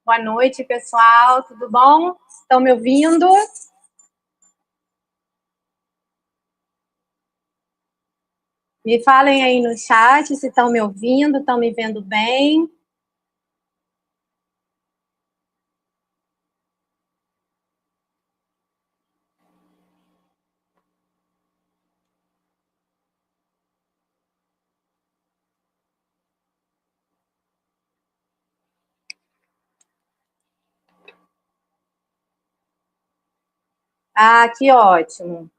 Boa noite, pessoal. Tudo bom? Estão me ouvindo? Me falem aí no chat se estão me ouvindo, estão me vendo bem. Ah, que ótimo.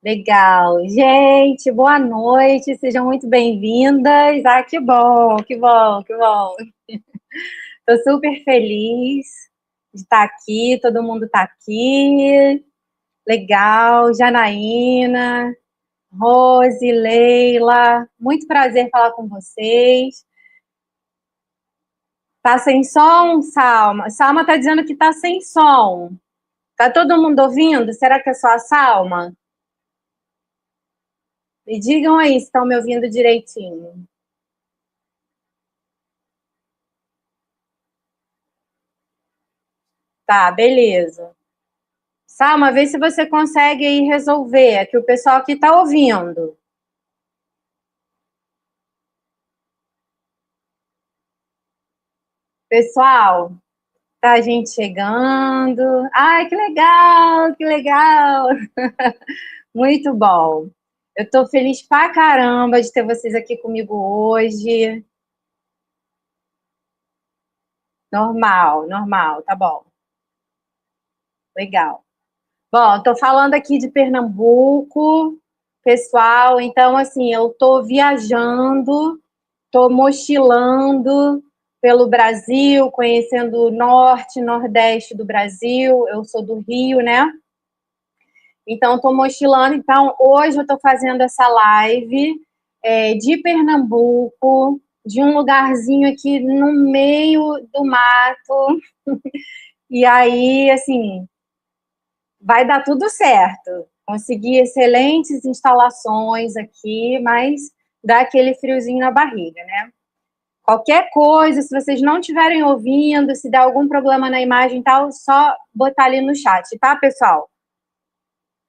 Legal. Gente, boa noite. Sejam muito bem-vindas. Ah, que bom, que bom, que bom. Estou super feliz de estar aqui. Todo mundo está aqui. Legal. Janaína, Rose, Leila. Muito prazer falar com vocês. Tá sem som, Salma? Salma tá dizendo que tá sem som. Tá todo mundo ouvindo? Será que é só a Salma? Me digam aí se estão me ouvindo direitinho. Tá, beleza. Salma, vê se você consegue aí resolver, que o pessoal aqui tá ouvindo. Pessoal, tá gente chegando. Ai, que legal, que legal. Muito bom. Eu tô feliz pra caramba de ter vocês aqui comigo hoje. Normal, normal, tá bom. Legal. Bom, estou falando aqui de Pernambuco, pessoal. Então, assim, eu estou viajando, estou mochilando pelo Brasil, conhecendo o norte, nordeste do Brasil. Eu sou do Rio, né? Então, estou mochilando. Então, hoje eu estou fazendo essa live de Pernambuco, de um lugarzinho aqui no meio do mato. E aí, assim, vai dar tudo certo. Consegui excelentes instalações aqui, mas dá aquele friozinho na barriga, né? Qualquer coisa, se vocês não estiverem ouvindo, se der algum problema na imagem e tal, só botar ali no chat, tá, pessoal?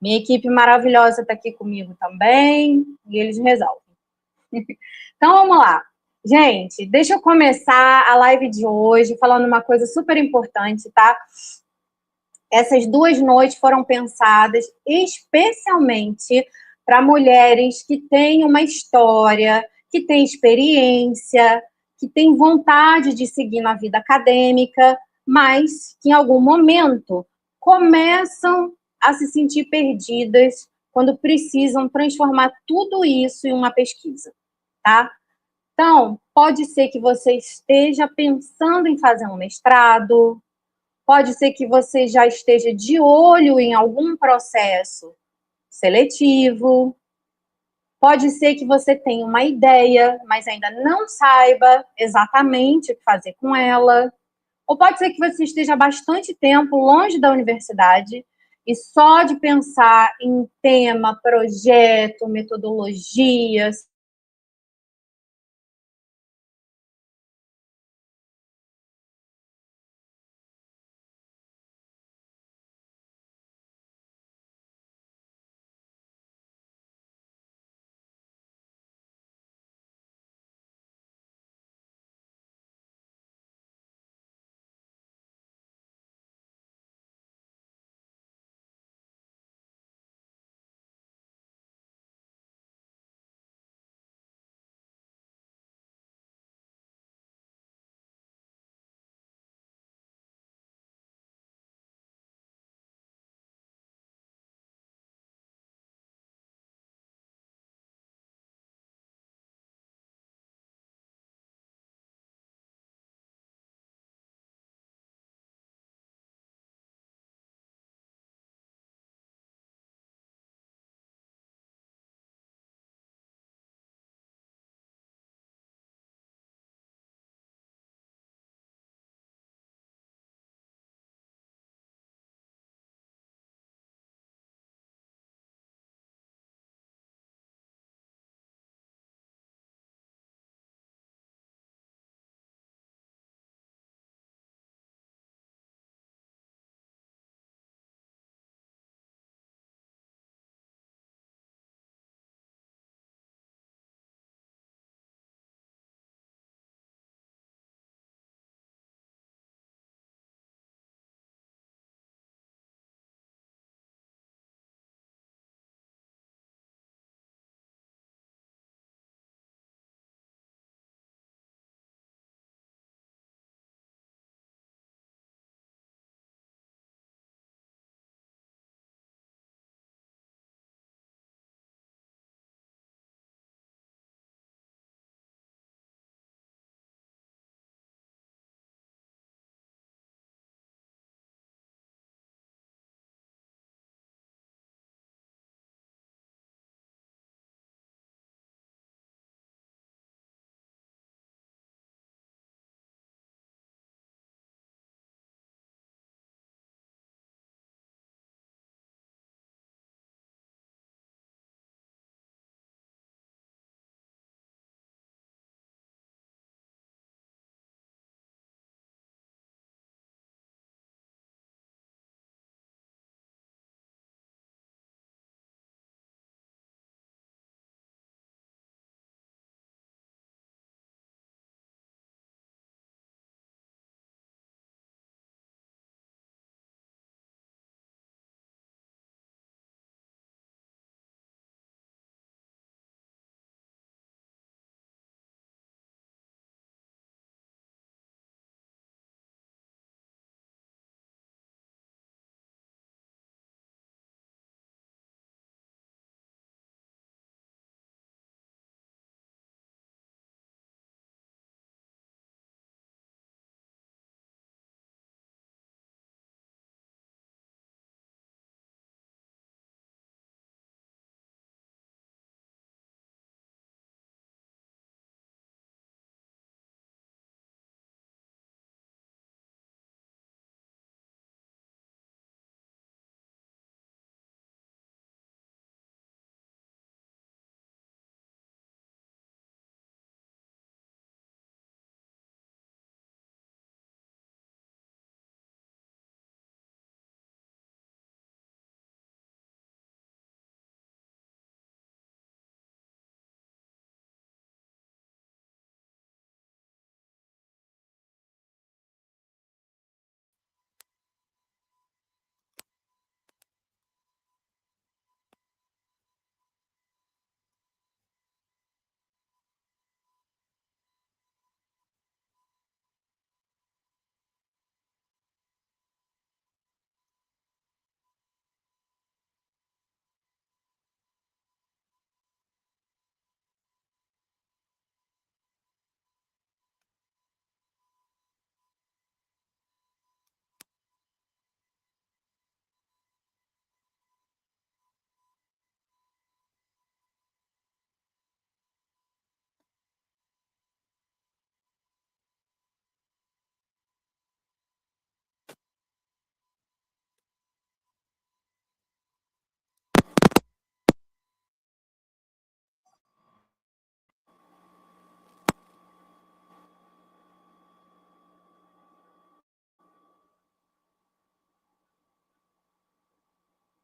Minha equipe maravilhosa está aqui comigo também e eles resolvem. Então vamos lá. Gente, deixa eu começar a live de hoje falando uma coisa super importante, tá? Essas duas noites foram pensadas especialmente para mulheres que têm uma história, que têm experiência, que têm vontade de seguir na vida acadêmica, mas que em algum momento começam a se sentir perdidas quando precisam transformar tudo isso em uma pesquisa, tá? Então, pode ser que você esteja pensando em fazer um mestrado, pode ser que você já esteja de olho em algum processo seletivo. Pode ser que você tenha uma ideia, mas ainda não saiba exatamente o que fazer com ela. Ou pode ser que você esteja há bastante tempo longe da universidade e só de pensar em tema, projeto, metodologias,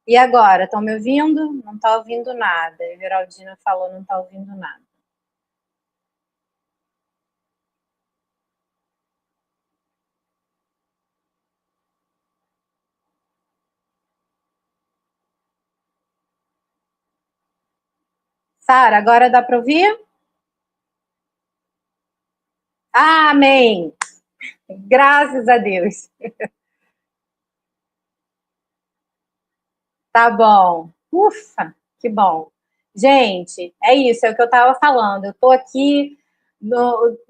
E agora, estão me ouvindo? Não está ouvindo nada. A Everaldina falou, não está ouvindo nada. Sara, agora dá para ouvir? Amém! Graças a Deus. Tá bom. Ufa, que bom. Gente, é isso, é o que eu estava falando. Eu estou aqui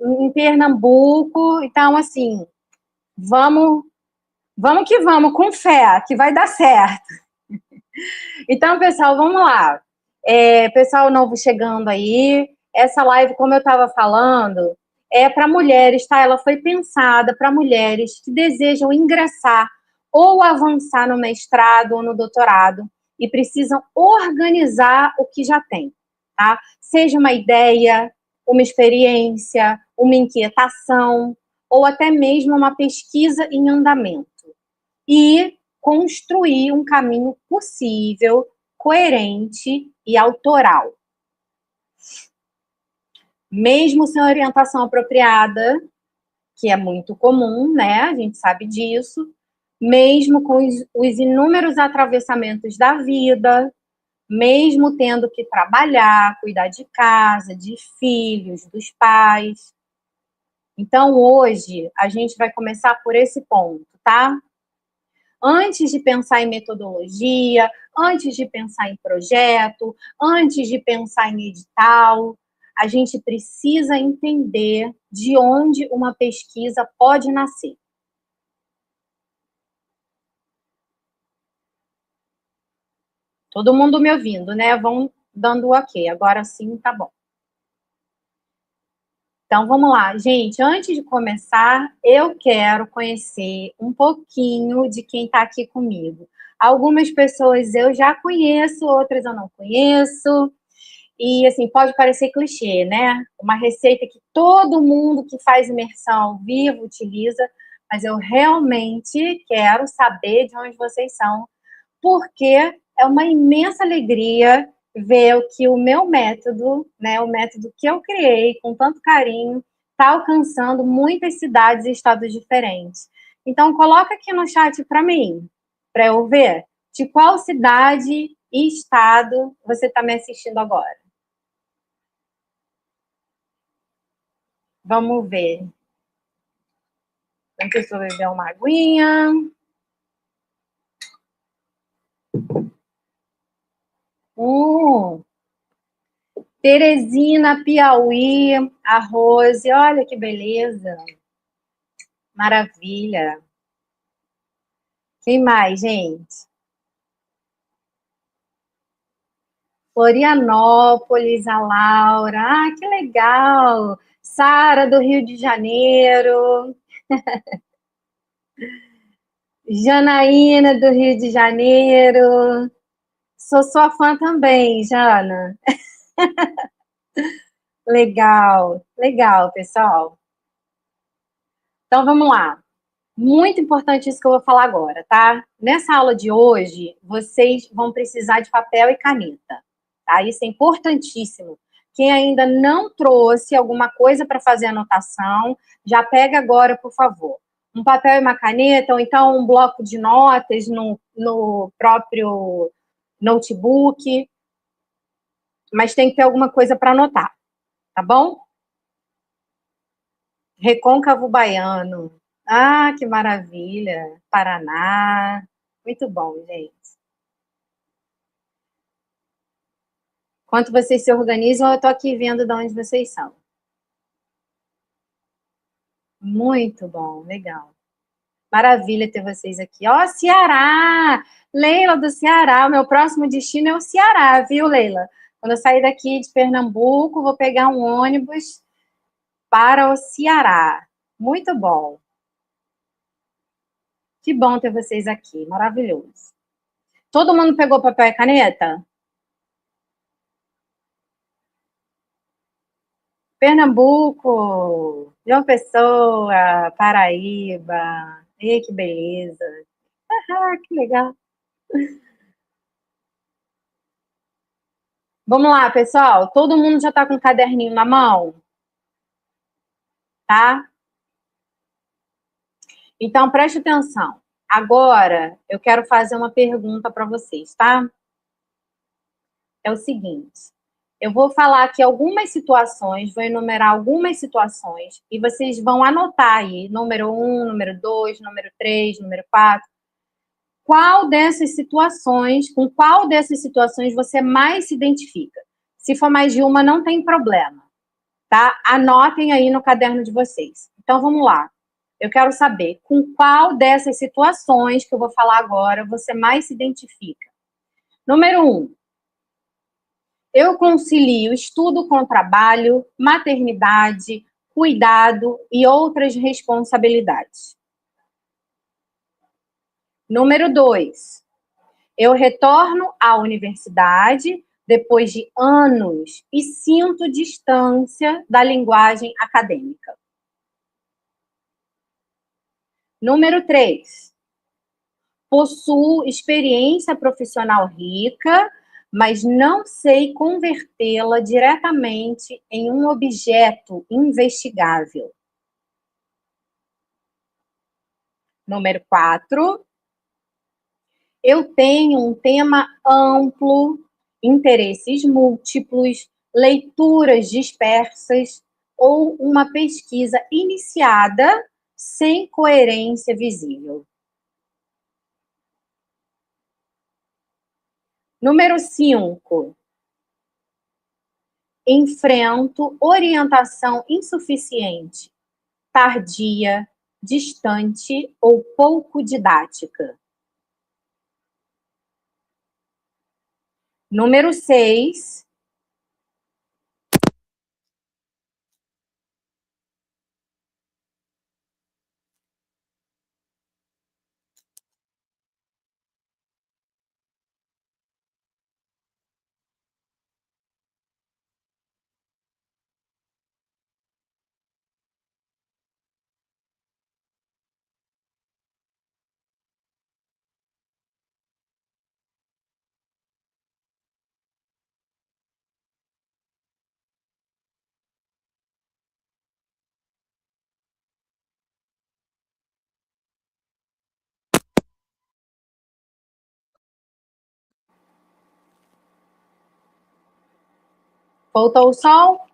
em Pernambuco, então, assim, vamos, vamos que vamos, com fé, que vai dar certo. Então, pessoal, vamos lá. Pessoal novo chegando aí. Essa live, como eu estava falando, é para mulheres, tá? Ela foi pensada para mulheres que desejam ingressar ou avançar no mestrado ou no doutorado e precisam organizar o que já tem, tá? Seja uma ideia, uma experiência, uma inquietação ou até mesmo uma pesquisa em andamento. E construir um caminho possível, coerente e autoral. Mesmo sem orientação apropriada, que é muito comum, né? A gente sabe disso, mesmo com os inúmeros atravessamentos da vida, mesmo tendo que trabalhar, cuidar de casa, de filhos, dos pais. Então, hoje, a gente vai começar por esse ponto, tá? Antes de pensar em metodologia, antes de pensar em projeto, antes de pensar em edital, a gente precisa entender de onde uma pesquisa pode nascer. Todo mundo me ouvindo, né? Vão dando o ok. Agora sim, tá bom. Então, vamos lá. Gente, antes de começar, eu quero conhecer um pouquinho de quem está aqui comigo. Algumas pessoas eu já conheço, outras eu não conheço. E, assim, pode parecer clichê, né? Uma receita que todo mundo que faz imersão ao vivo utiliza, mas eu realmente quero saber de onde vocês são, porque é uma imensa alegria ver que o meu método, né, o método que eu criei com tanto carinho, está alcançando muitas cidades e estados diferentes. Então, coloca aqui no chat para mim, para eu ver de qual cidade e estado você está me assistindo agora. Vamos ver. Deixa eu beber uma aguinha. Teresina, Piauí, a Rose. Olha que beleza. Maravilha. Quem mais, gente? Florianópolis, a Laura. Ah, que legal. Sara, do Rio de Janeiro. Janaína, do Rio de Janeiro. Sou sua fã também, Jana. Legal, legal, pessoal. Então, vamos lá. Muito importante isso que eu vou falar agora, tá? Nessa aula de hoje, vocês vão precisar de papel e caneta, tá? Isso é importantíssimo. Quem ainda não trouxe alguma coisa para fazer anotação, já pega agora, por favor. Um papel e uma caneta, ou então um bloco de notas no próprio notebook, mas tem que ter alguma coisa para anotar, tá bom? Recôncavo Baiano. Ah, que maravilha. Paraná. Muito bom, gente. Enquanto vocês se organizam, eu tô aqui vendo de onde vocês são. Muito bom, legal. Maravilha ter vocês aqui. Ó, Ceará! Leila do Ceará. O meu próximo destino é o Ceará, viu, Leila? Quando eu sair daqui de Pernambuco, vou pegar um ônibus para o Ceará. Muito bom. Que bom ter vocês aqui. Maravilhoso. Todo mundo pegou papel e caneta? Pernambuco, João Pessoa, Paraíba. Ei, que beleza. Ah, que legal. Vamos lá, pessoal. Todo mundo já está com o caderninho na mão? Tá? Então, preste atenção. Agora, eu quero fazer uma pergunta para vocês, tá? É o seguinte. Eu vou falar aqui algumas situações, vou enumerar algumas situações e vocês vão anotar aí, número 1, número 2, número 3, número 4. Com qual dessas situações você mais se identifica? Se for mais de uma, não tem problema, tá? Anotem aí no caderno de vocês. Então, vamos lá. Eu quero saber com qual dessas situações que eu vou falar agora você mais se identifica. Número 1. Eu concilio estudo com trabalho, maternidade, cuidado e outras responsabilidades. Número 2. Eu retorno à universidade depois de anos e sinto distância da linguagem acadêmica. Número 3. Possuo experiência profissional rica, mas não sei convertê-la diretamente em um objeto investigável. Número 4. Eu tenho um tema amplo, interesses múltiplos, leituras dispersas ou uma pesquisa iniciada sem coerência visível. Número 5. Enfrento orientação insuficiente, tardia, distante ou pouco didática. Número 6. Voltou o som?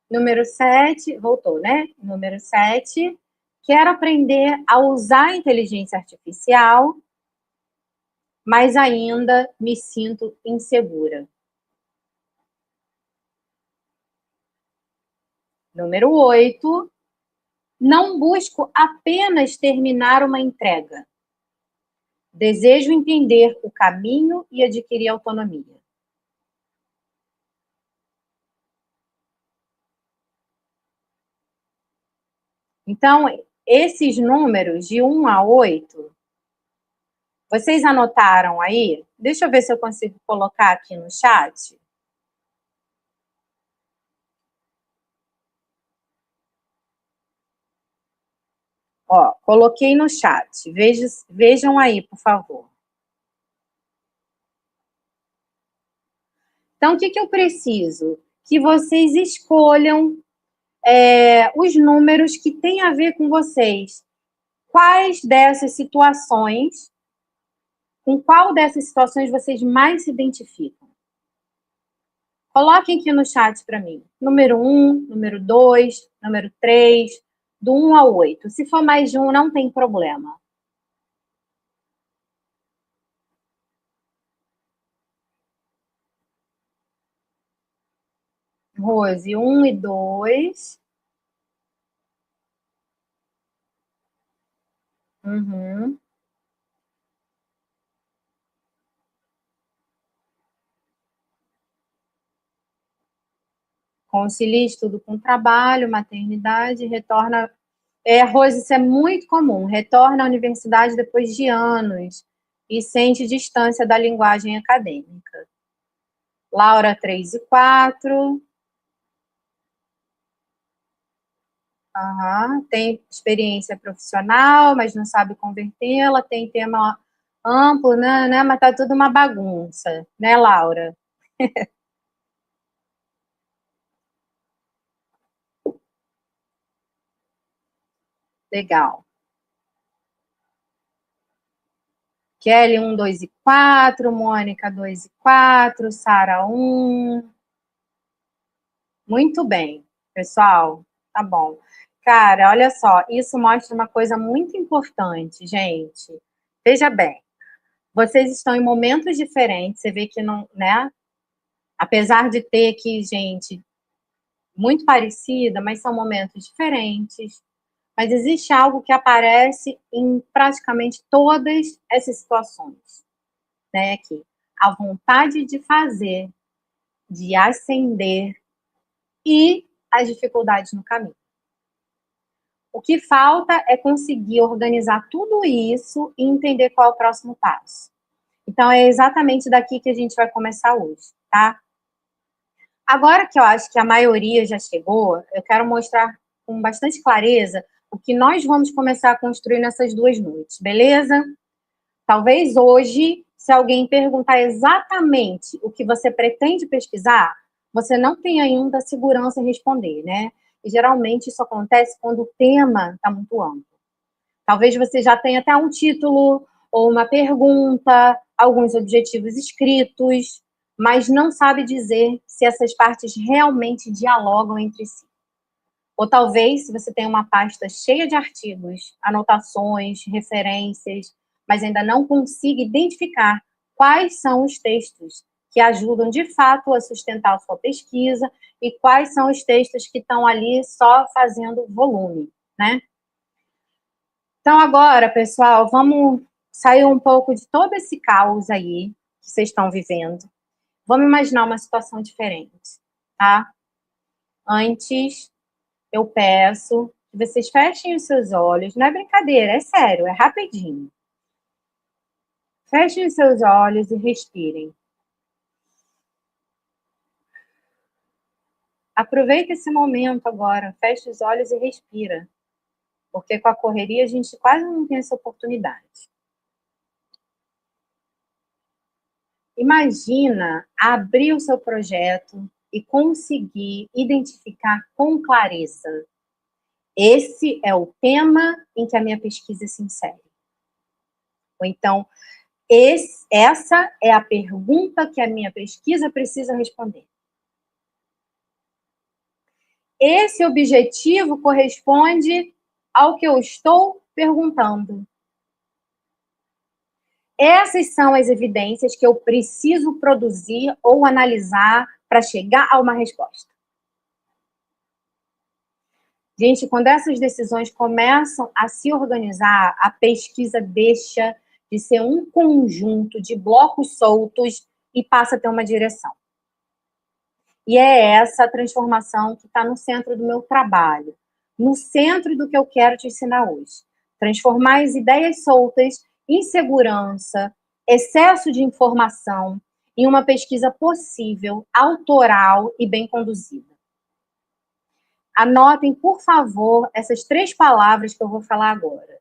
Número 7, voltou, né? Número 7, quero aprender a usar a inteligência artificial, mas ainda me sinto insegura. Número 8, não busco apenas terminar uma entrega. Desejo entender o caminho e adquirir autonomia. Então, esses números de 1 a 8, vocês anotaram aí? Deixa eu ver se eu consigo colocar aqui no chat. Ó, coloquei no chat. Vejam aí, por favor. Então, o que eu preciso? Que vocês escolham os números que têm a ver com vocês. Com qual dessas situações vocês mais se identificam? Coloquem aqui no chat para mim. Número 1, número 2, número 3, do 1 ao 8. Se for mais de um, não tem problema. Rose, 1 e 2. Uhum. Concilia estudo com trabalho, maternidade, retorna. Rose, isso é muito comum. Retorna à universidade depois de anos e sente distância da linguagem acadêmica. Laura, 3 e 4. Aham. Tem experiência profissional, mas não sabe convertê-la, tem tema amplo, né? Mas tá tudo uma bagunça, né, Laura? Legal. Kelly 1, 2 e 4, Mônica 2 e 4, Sara 1. Muito bem, pessoal. Tá bom. Cara, olha só, isso mostra uma coisa muito importante, gente. Veja bem, vocês estão em momentos diferentes, você vê que não, né? Apesar de ter aqui gente muito parecida, mas são momentos diferentes. Mas existe algo que aparece em praticamente todas essas situações, né? Aqui, a vontade de fazer, de ascender e as dificuldades no caminho. O que falta é conseguir organizar tudo isso e entender qual é o próximo passo. Então, é exatamente daqui que a gente vai começar hoje, tá? Agora que eu acho que a maioria já chegou, eu quero mostrar com bastante clareza o que nós vamos começar a construir nessas 2 noites, beleza? Talvez hoje, se alguém perguntar exatamente o que você pretende pesquisar, você não tem ainda segurança em responder, né? E geralmente isso acontece quando o tema está muito amplo. Talvez você já tenha até um título ou uma pergunta, alguns objetivos escritos, mas não sabe dizer se essas partes realmente dialogam entre si. Ou talvez, se você tem uma pasta cheia de artigos, anotações, referências, mas ainda não consiga identificar quais são os textos que ajudam de fato a sustentar a sua pesquisa e quais são os textos que estão ali só fazendo volume, né? Então, agora, pessoal, vamos sair um pouco de todo esse caos aí que vocês estão vivendo. Vamos imaginar uma situação diferente, tá? Antes, eu peço que vocês fechem os seus olhos. Não é brincadeira, é sério, é rapidinho. Fechem os seus olhos e respirem. Aproveita esse momento agora, feche os olhos e respira. Porque com a correria a gente quase não tem essa oportunidade. Imagina abrir o seu projeto e conseguir identificar com clareza. Esse é o tema em que a minha pesquisa se insere. Ou então, essa é a pergunta que a minha pesquisa precisa responder. Esse objetivo corresponde ao que eu estou perguntando. Essas são as evidências que eu preciso produzir ou analisar para chegar a uma resposta. Gente, quando essas decisões começam a se organizar, a pesquisa deixa de ser um conjunto de blocos soltos e passa a ter uma direção. E é essa transformação que está no centro do meu trabalho, no centro do que eu quero te ensinar hoje. Transformar as ideias soltas, insegurança, excesso de informação em uma pesquisa possível, autoral e bem conduzida. Anotem, por favor, essas 3 palavras que eu vou falar agora.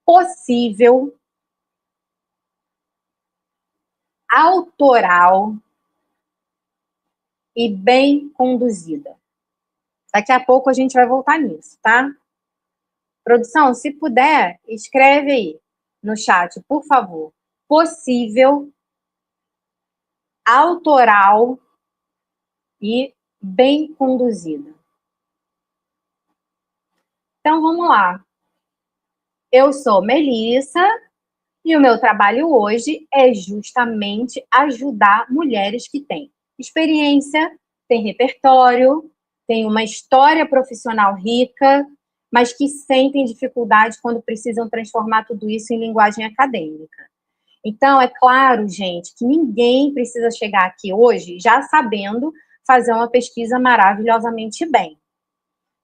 Possível, autoral e bem conduzida. Daqui a pouco a gente vai voltar nisso, tá? Produção, se puder, escreve aí no chat, por favor. Possível, autoral e bem conduzida. Então, vamos lá. Eu sou Melissa e o meu trabalho hoje é justamente ajudar mulheres que têm experiência, têm repertório, têm uma história profissional rica, mas que sentem dificuldade quando precisam transformar tudo isso em linguagem acadêmica. Então, é claro, gente, que ninguém precisa chegar aqui hoje já sabendo fazer uma pesquisa maravilhosamente bem.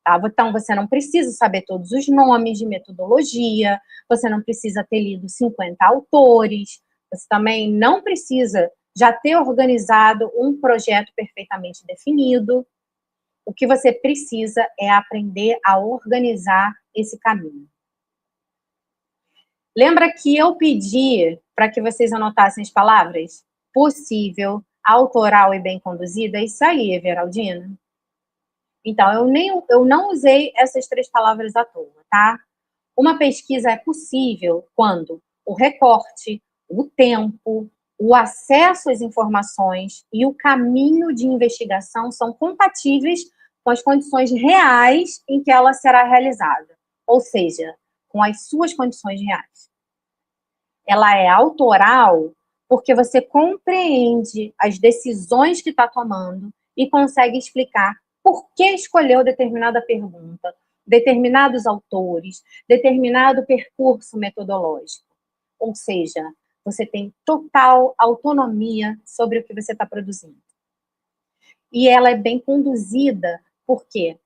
Tá? Então, você não precisa saber todos os nomes de metodologia, você não precisa ter lido 50 autores, você também não precisa já ter organizado um projeto perfeitamente definido. O que você precisa é aprender a organizar esse caminho. Lembra que eu pedi para que vocês anotassem as palavras? Possível, autoral e bem conduzida? É isso aí, Everaldina. Então, eu não usei essas 3 palavras à toa, tá? Uma pesquisa é possível quando o recorte, o tempo, o acesso às informações e o caminho de investigação são compatíveis com as condições reais em que ela será realizada, ou seja, com as suas condições reais. Ela é autoral porque você compreende as decisões que está tomando e consegue explicar por que escolheu determinada pergunta, determinados autores, determinado percurso metodológico. Ou seja, você tem total autonomia sobre o que você está produzindo. E ela é bem conduzida, por quê?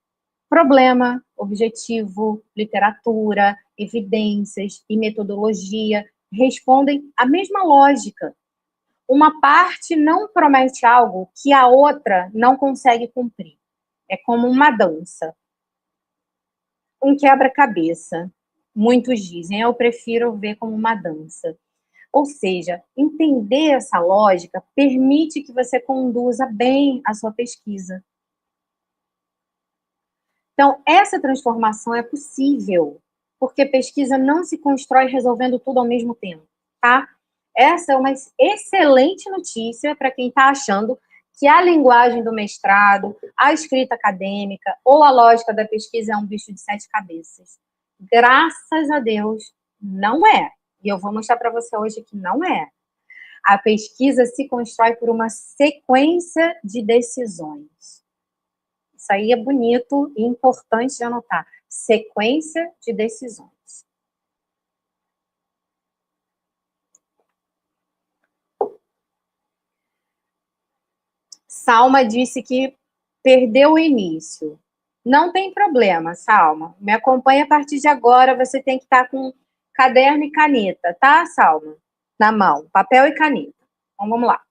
Problema, objetivo, literatura, evidências e metodologia respondem à mesma lógica. Uma parte não promete algo que a outra não consegue cumprir. É como uma dança. Um quebra-cabeça. Muitos dizem, eu prefiro ver como uma dança. Ou seja, entender essa lógica permite que você conduza bem a sua pesquisa. Então, essa transformação é possível, porque pesquisa não se constrói resolvendo tudo ao mesmo tempo, tá? Essa é uma excelente notícia para quem está achando que a linguagem do mestrado, a escrita acadêmica ou a lógica da pesquisa é um bicho de 7 cabeças. Graças a Deus, não é. E eu vou mostrar para você hoje que não é. A pesquisa se constrói por uma sequência de decisões. Isso aí é bonito e importante de anotar. Sequência de decisões. Salma disse que perdeu o início. Não tem problema, Salma. Me acompanha a partir de agora. Você tem que estar com caderno e caneta, tá, Salma? Na mão, papel e caneta. Então, vamos lá.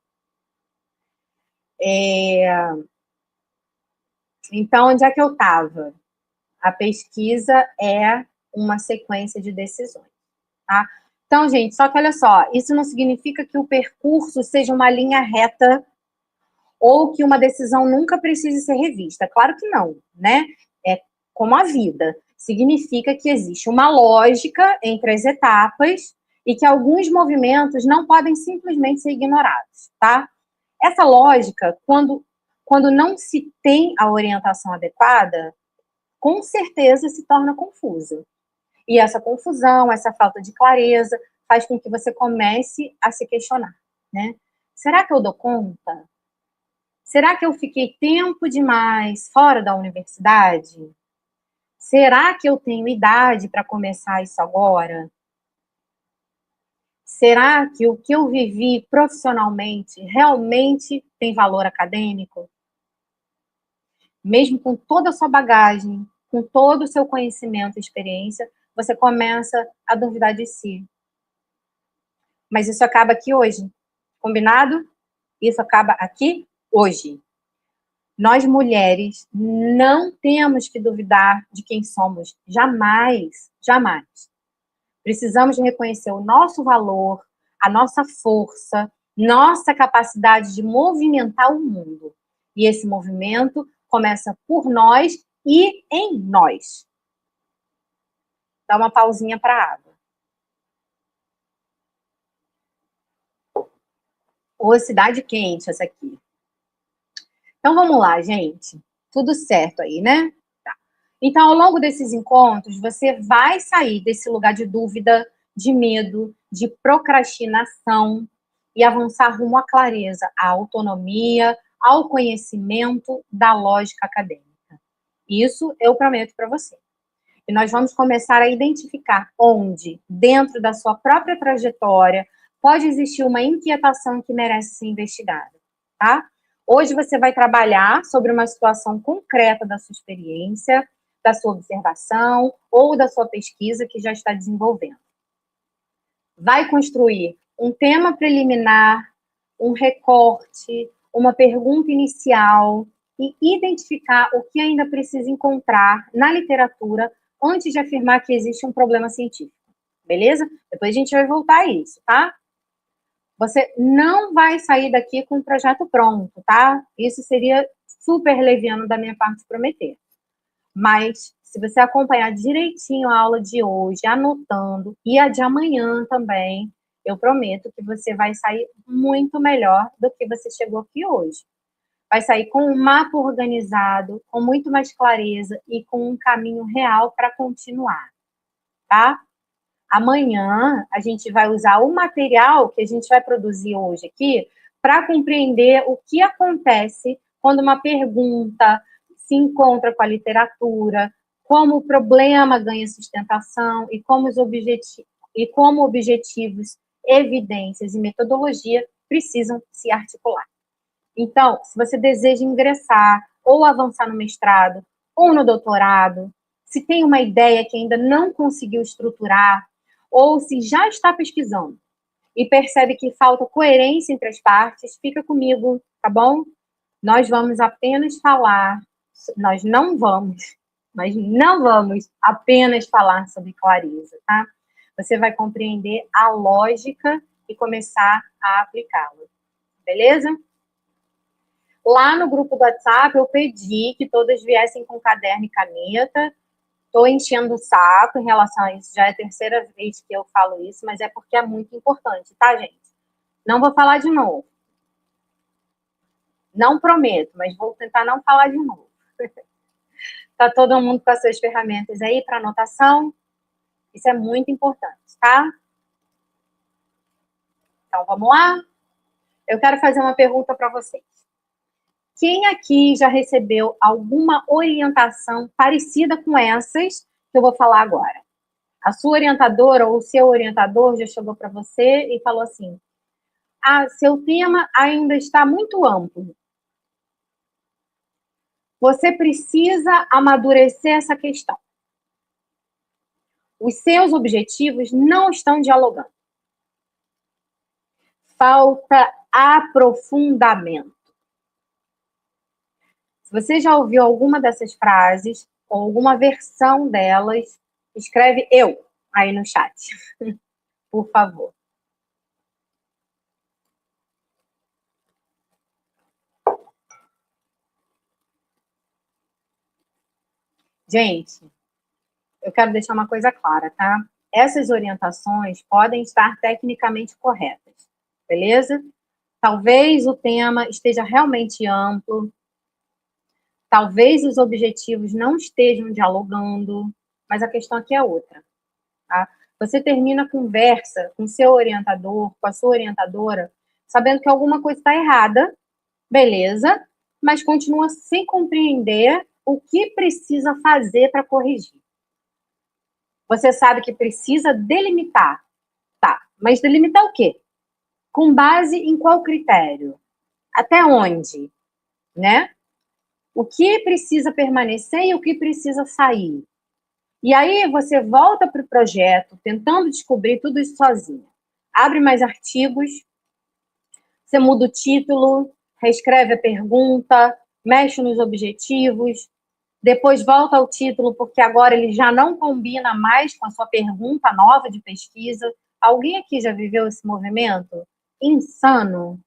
Então, onde é que eu estava? A pesquisa é uma sequência de decisões, tá? Então, gente, só que olha só, isso não significa que o percurso seja uma linha reta ou que uma decisão nunca precise ser revista. Claro que não, né? É como a vida. Significa que existe uma lógica entre as etapas e que alguns movimentos não podem simplesmente ser ignorados, tá? Essa lógica, quando não se tem a orientação adequada, com certeza se torna confusa. E essa confusão, essa falta de clareza, faz com que você comece a se questionar, né? Será que eu dou conta? Será que eu fiquei tempo demais fora da universidade? Será que eu tenho idade para começar isso agora? Será que o que eu vivi profissionalmente realmente tem valor acadêmico? Mesmo com toda a sua bagagem, com todo o seu conhecimento e experiência, você começa a duvidar de si. Mas isso acaba aqui hoje. Combinado? Isso acaba aqui hoje. Nós, mulheres, não temos que duvidar de quem somos. Jamais, jamais. Precisamos reconhecer o nosso valor, a nossa força, nossa capacidade de movimentar o mundo. E esse movimento começa por nós e em nós. Dá uma pausinha para a água. Ô, cidade quente essa aqui. Então, vamos lá, gente. Tudo certo aí, né? Tá. Então, ao longo desses encontros, você vai sair desse lugar de dúvida, de medo, de procrastinação e avançar rumo à clareza, à autonomia, ao conhecimento da lógica acadêmica. Isso eu prometo para você. E nós vamos começar a identificar onde, dentro da sua própria trajetória, pode existir uma inquietação que merece ser investigada, tá? Hoje você vai trabalhar sobre uma situação concreta da sua experiência, da sua observação ou da sua pesquisa que já está desenvolvendo. Vai construir um tema preliminar, um recorte, uma pergunta inicial, e identificar o que ainda precisa encontrar na literatura antes de afirmar que existe um problema científico. Beleza? Depois a gente vai voltar a isso, tá? Você não vai sair daqui com o projeto pronto, tá? Isso seria super leviano da minha parte prometer. Mas, se você acompanhar direitinho a aula de hoje, anotando, e a de amanhã também, eu prometo que você vai sair muito melhor do que você chegou aqui hoje. Vai sair com um mapa organizado, com muito mais clareza e com um caminho real para continuar, tá? Amanhã a gente vai usar o material que a gente vai produzir hoje aqui para compreender o que acontece quando uma pergunta se encontra com a literatura, como o problema ganha sustentação e como objetivos, evidências e metodologia precisam se articular. Então, se você deseja ingressar ou avançar no mestrado ou no doutorado, se tem uma ideia que ainda não conseguiu estruturar, ou se já está pesquisando e percebe que falta coerência entre as partes, fica comigo, tá bom? Nós vamos apenas falar, nós não vamos apenas falar sobre clareza, tá? Você vai compreender a lógica e começar a aplicá-la, beleza? Lá no grupo do WhatsApp, eu pedi que todas viessem com caderno e caneta. Estou enchendo o saco em relação a isso. Já é a terceira vez que eu falo isso, mas é porque é muito importante, tá, gente? Não vou falar de novo. Não prometo, mas vou tentar não falar de novo. Tá todo mundo com as suas ferramentas aí para anotação? Isso é muito importante, tá? Então, vamos lá? Eu quero fazer uma pergunta para vocês. Quem aqui já recebeu alguma orientação parecida com essas que eu vou falar agora? A sua orientadora ou o seu orientador já chegou para você e falou assim: ah, seu tema ainda está muito amplo. Você precisa amadurecer essa questão. Os seus objetivos não estão dialogando. Falta aprofundamento. Se você já ouviu alguma dessas frases, ou alguma versão delas, escreve eu aí no chat, por favor. Gente, eu quero deixar uma coisa clara, tá? Essas orientações podem estar tecnicamente corretas, beleza? Talvez o tema esteja realmente amplo, talvez os objetivos não estejam dialogando, mas a questão aqui é outra, tá? Você termina a conversa com seu orientador, com a sua orientadora, sabendo que alguma coisa está errada, beleza, mas continua sem compreender o que precisa fazer para corrigir. Você sabe que precisa delimitar, tá? Mas delimitar o quê? Com base em qual critério? Até onde? Né? O que precisa permanecer e o que precisa sair? E aí você volta para o projeto, tentando descobrir tudo isso sozinha. Abre mais artigos, você muda o título, reescreve a pergunta, mexe nos objetivos, depois volta ao título, porque agora ele já não combina mais com a sua pergunta nova de pesquisa. Alguém aqui já viveu esse movimento? Insano.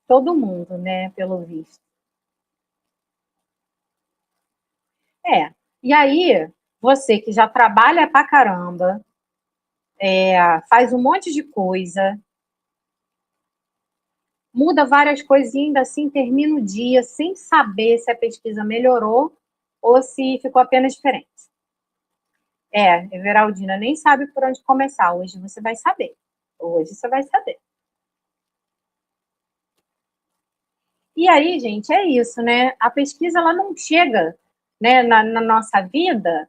Todo mundo, né, pelo visto. E aí, você que já trabalha pra caramba, faz um monte de coisa, muda várias coisas e ainda assim termina o dia sem saber se a pesquisa melhorou ou se ficou apenas diferente. Everaldina nem sabe por onde começar. Hoje você vai saber. Hoje você vai saber. E aí, gente, é isso, né? A pesquisa, ela não chega, né, na nossa vida,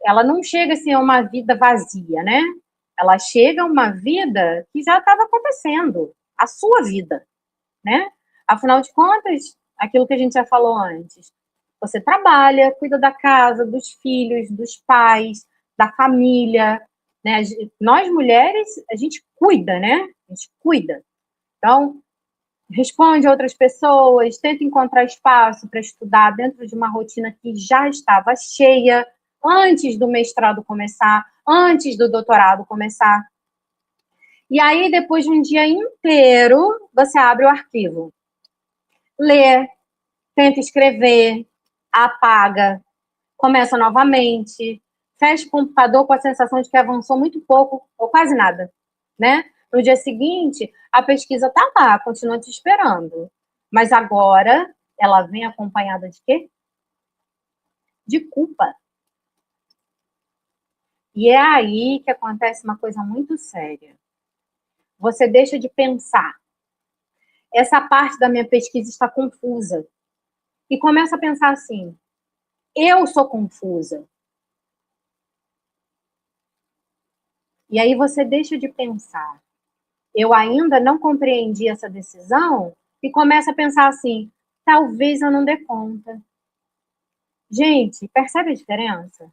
ela não chega assim a uma vida vazia, né? Ela chega a uma vida que já estava acontecendo, a sua vida, né? Afinal de contas, aquilo que a gente já falou antes, você trabalha, cuida da casa, dos filhos, dos pais, da família, né? Nós mulheres, a gente cuida, né? A gente cuida. Então, responde a outras pessoas, tenta encontrar espaço para estudar dentro de uma rotina que já estava cheia antes do mestrado começar, antes do doutorado começar. E aí, depois de um dia inteiro, você abre o arquivo, lê, tenta escrever, apaga, começa novamente, fecha o computador com a sensação de que avançou muito pouco ou quase nada, né? No dia seguinte, a pesquisa está lá, continua te esperando. Mas agora, ela vem acompanhada de quê? De culpa. E é aí que acontece uma coisa muito séria. Você deixa de pensar. Essa parte da minha pesquisa está confusa. E começa a pensar assim, eu sou confusa. E aí você deixa de pensar, eu ainda não compreendi essa decisão, e começa a pensar assim, talvez eu não dê conta. Gente, percebe a diferença?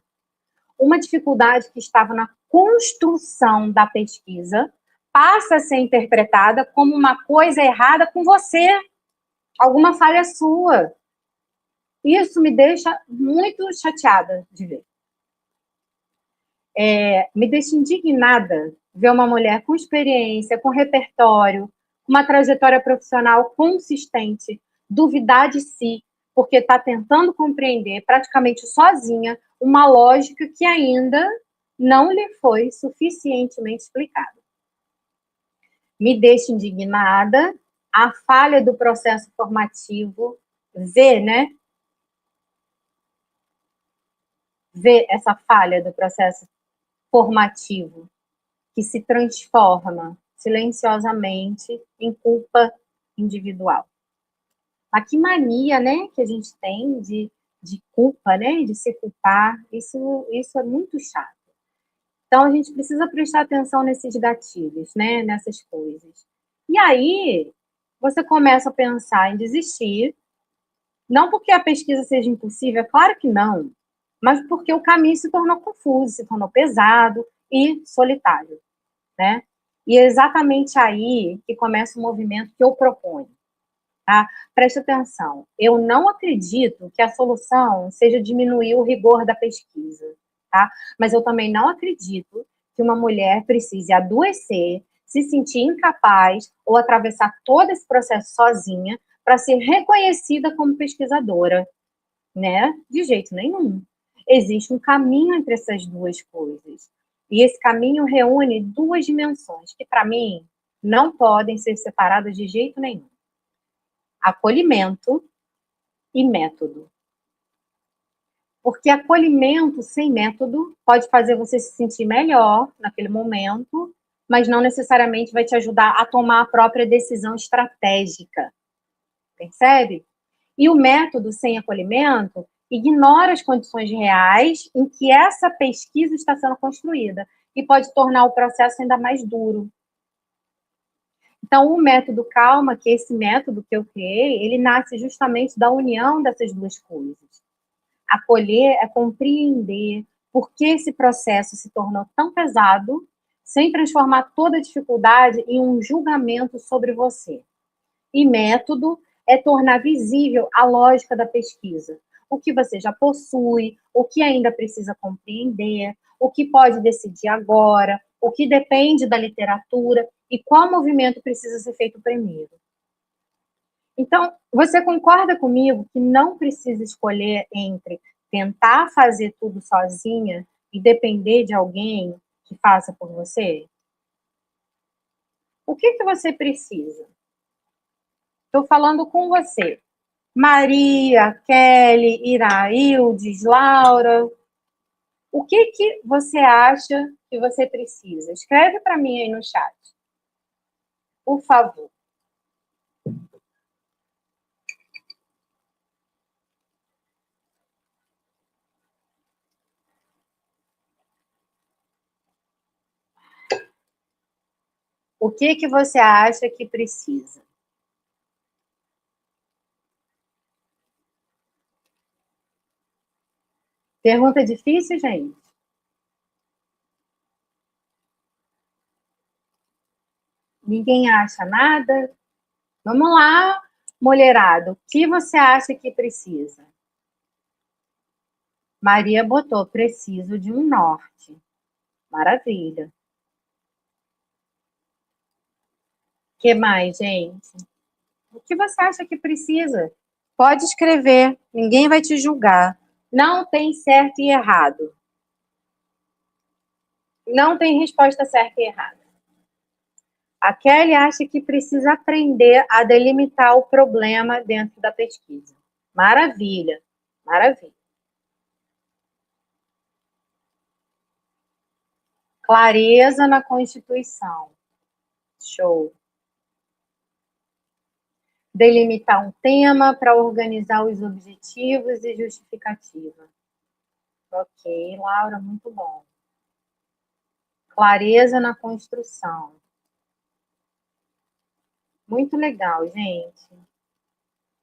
Uma dificuldade que estava na construção da pesquisa passa a ser interpretada como uma coisa errada com você, alguma falha sua. Isso me deixa muito chateada de ver. Me deixa indignada ver uma mulher com experiência, com repertório, uma trajetória profissional consistente, duvidar de si, porque está tentando compreender praticamente sozinha uma lógica que ainda não lhe foi suficientemente explicada. Me deixa indignada a falha do processo formativo, ver essa falha do processo formativo que se transforma silenciosamente em culpa individual. A que mania, né, que a gente tem de culpa, né, de se culpar, isso é muito chato. Então, a gente precisa prestar atenção nesses gatilhos, né, nessas coisas. E aí, você começa a pensar em desistir, não porque a pesquisa seja impossível, é claro que não, mas porque o caminho se tornou confuso, se tornou pesado e solitário, né? E é exatamente aí que começa o movimento que eu proponho, tá? Preste atenção, eu não acredito que a solução seja diminuir o rigor da pesquisa, tá? Mas eu também não acredito que uma mulher precise adoecer, se sentir incapaz ou atravessar todo esse processo sozinha para ser reconhecida como pesquisadora, né? De jeito nenhum. Existe um caminho entre essas duas coisas. E esse caminho reúne duas dimensões que, para mim, não podem ser separadas de jeito nenhum: acolhimento e método. Porque acolhimento sem método pode fazer você se sentir melhor naquele momento, mas não necessariamente vai te ajudar a tomar a própria decisão estratégica. Percebe? E o método sem acolhimento ignora as condições reais em que essa pesquisa está sendo construída e pode tornar o processo ainda mais duro. Então, o método Calma, que é esse método que eu criei, ele nasce justamente da união dessas duas coisas. Acolher é compreender por que esse processo se tornou tão pesado, sem transformar toda a dificuldade em um julgamento sobre você. E método é tornar visível a lógica da pesquisa. O que você já possui, o que ainda precisa compreender, o que pode decidir agora, o que depende da literatura e qual movimento precisa ser feito primeiro. Então, você concorda comigo que não precisa escolher entre tentar fazer tudo sozinha e depender de alguém que faça por você? O que você precisa? Estou falando com você. Maria, Kelly, Iraildes, Laura. O que você acha que você precisa? Escreve para mim aí no chat, por favor. O que você acha que precisa? Pergunta difícil, gente? Ninguém acha nada? Vamos lá, mulherada, o que você acha que precisa? Maria botou, preciso de um norte. Maravilha. O que mais, gente? O que você acha que precisa? Pode escrever, ninguém vai te julgar. Não tem certo e errado. Não tem resposta certa e errada. A Kelly acha que precisa aprender a delimitar o problema dentro da pesquisa. Maravilha, maravilha. Clareza na Constituição. Show. Delimitar um tema para organizar os objetivos e justificativa. Ok, Laura, muito bom. Clareza na construção. Muito legal, gente.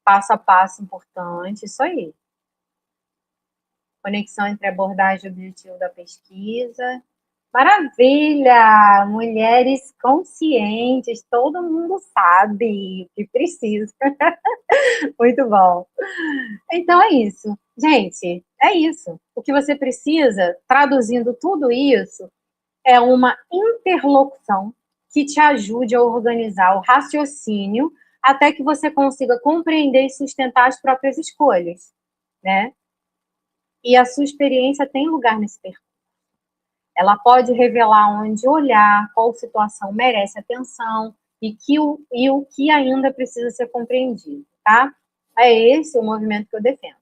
Passo a passo importante, isso aí. Conexão entre abordagem e objetivo da pesquisa. Maravilha! Mulheres conscientes, todo mundo sabe o que precisa. Muito bom. Então é isso. Gente, é isso. O que você precisa, traduzindo tudo isso, é uma interlocução que te ajude a organizar o raciocínio até que você consiga compreender e sustentar as próprias escolhas, né? E a sua experiência tem lugar nesse percurso. Ela pode revelar onde olhar, qual situação merece atenção e o que ainda precisa ser compreendido, tá? É esse o movimento que eu defendo.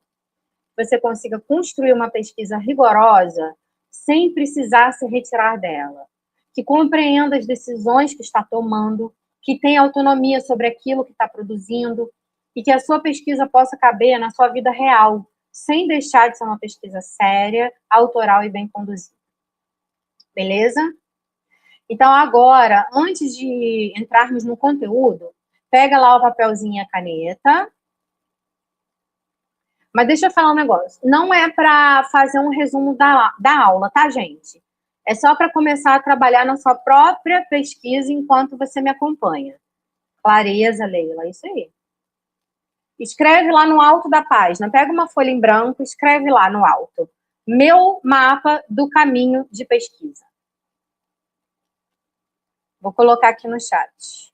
Você consiga construir uma pesquisa rigorosa sem precisar se retirar dela, que compreenda as decisões que está tomando, que tenha autonomia sobre aquilo que está produzindo e que a sua pesquisa possa caber na sua vida real, sem deixar de ser uma pesquisa séria, autoral e bem conduzida. Beleza? Então, agora, antes de entrarmos no conteúdo, pega lá o papelzinho e a caneta. Mas deixa eu falar um negócio. Não é para fazer um resumo da aula, tá, gente? É só para começar a trabalhar na sua própria pesquisa enquanto você me acompanha. Clareza, Leila, isso aí. Escreve lá no alto da página. Pega uma folha em branco, escreve lá no alto. Meu mapa do caminho de pesquisa. Vou colocar aqui no chat.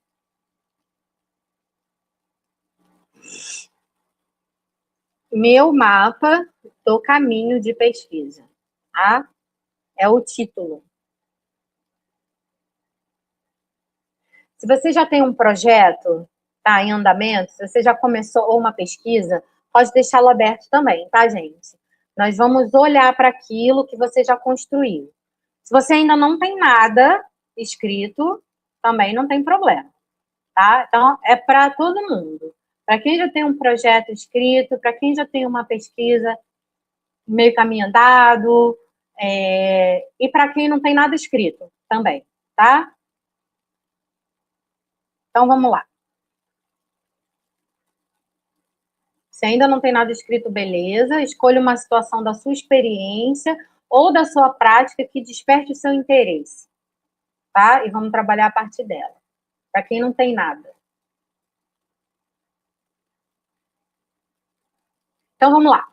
Meu mapa do caminho de pesquisa, tá? É o título. Se você já tem um projeto, tá, em andamento, se você já começou uma pesquisa, pode deixá-lo aberto também, tá, gente? Nós vamos olhar para aquilo que você já construiu. Se você ainda não tem nada escrito, também não tem problema, tá? Então, é para todo mundo. Para quem já tem um projeto escrito, para quem já tem uma pesquisa meio caminho andado, e para quem não tem nada escrito também, tá? Então, vamos lá. Se ainda não tem nada escrito, beleza. Escolha uma situação da sua experiência ou da sua prática que desperte o seu interesse, tá? E vamos trabalhar a partir dela. Para quem não tem nada. Então, vamos lá.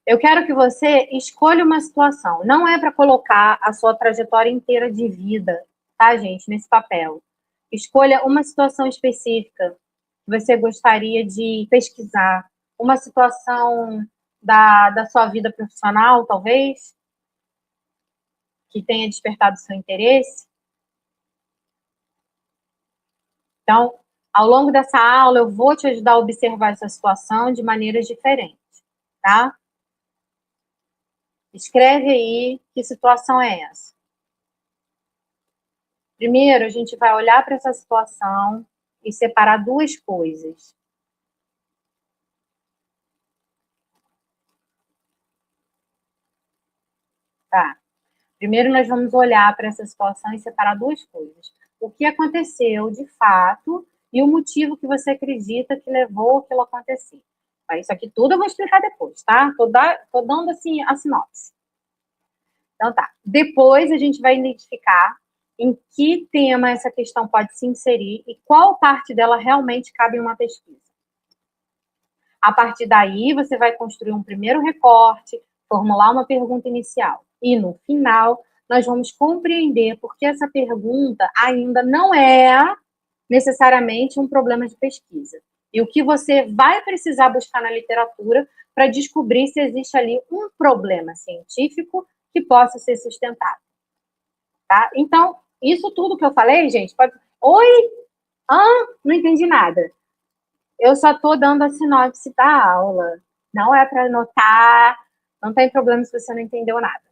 Eu quero que você escolha uma situação. Não é para colocar a sua trajetória inteira de vida, tá, gente, nesse papel. Escolha uma situação específica que você gostaria de pesquisar. Uma situação da sua vida profissional, talvez, que tenha despertado seu interesse. Então, ao longo dessa aula, eu vou te ajudar a observar essa situação de maneiras diferentes, tá? Escreve aí que situação é essa. Primeiro, a gente vai olhar para essa situação e separar duas coisas. Tá? Primeiro, nós vamos olhar para essa situação e separar duas coisas. O que aconteceu de fato e o motivo que você acredita que levou aquilo a acontecer. Isso aqui tudo eu vou explicar depois, tá? Tô dando assim a sinopse. Então tá. Depois a gente vai identificar em que tema essa questão pode se inserir e qual parte dela realmente cabe em uma pesquisa. A partir daí, você vai construir um primeiro recorte, formular uma pergunta inicial. E, no final, nós vamos compreender por que essa pergunta ainda não é necessariamente um problema de pesquisa. E o que você vai precisar buscar na literatura para descobrir se existe ali um problema científico que possa ser sustentado. Tá? Então, isso tudo que eu falei, gente, pode... Oi? Não entendi nada. Eu só estou dando a sinopse da aula. Não é para anotar, não tem problema se você não entendeu nada.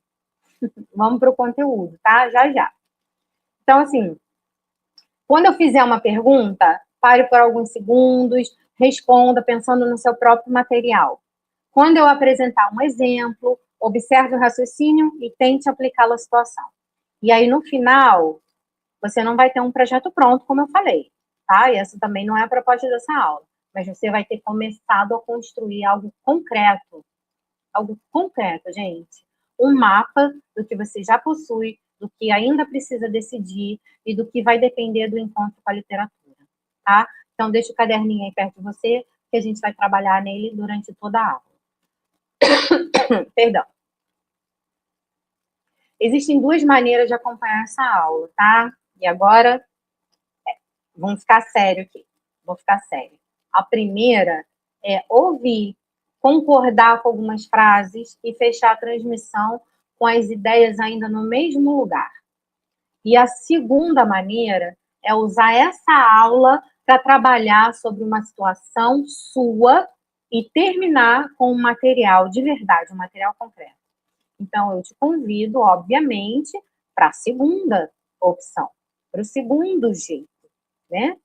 Vamos para o conteúdo, tá? Já, já. Então, assim, quando eu fizer uma pergunta, pare por alguns segundos, responda pensando no seu próprio material. Quando eu apresentar um exemplo, observe o raciocínio e tente aplicá-lo à situação. E aí, no final, você não vai ter um projeto pronto, como eu falei, tá? E essa também não é a proposta dessa aula. Mas você vai ter começado a construir algo concreto. Algo concreto, gente. Um mapa do que você já possui, do que ainda precisa decidir e do que vai depender do encontro com a literatura, tá? Então, deixa o caderninho aí perto de você, que a gente vai trabalhar nele durante toda a aula. Perdão. Existem duas maneiras de acompanhar essa aula, tá? E agora, vamos ficar sério aqui. Vou ficar sério. A primeira é ouvir, concordar com algumas frases e fechar a transmissão com as ideias ainda no mesmo lugar. E a segunda maneira é usar essa aula para trabalhar sobre uma situação sua e terminar com um material de verdade, um material concreto. Então, eu te convido, obviamente, para a segunda opção, para o segundo jeito, né?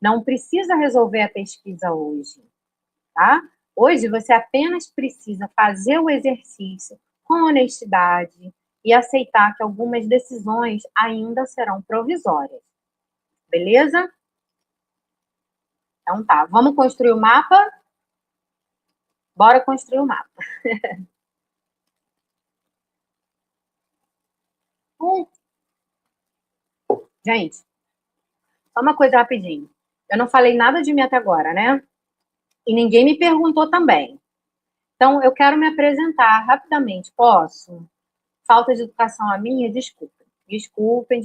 Não precisa resolver a pesquisa hoje, tá? Hoje você apenas precisa fazer o exercício com honestidade e aceitar que algumas decisões ainda serão provisórias. Beleza? Então tá, vamos construir o mapa? Bora construir o mapa. Gente, só uma coisa rapidinho. Eu não falei nada de mim até agora, né? E ninguém me perguntou também. Então, eu quero me apresentar rapidamente. Posso? Falta de educação a minha? Desculpem. Desculpem,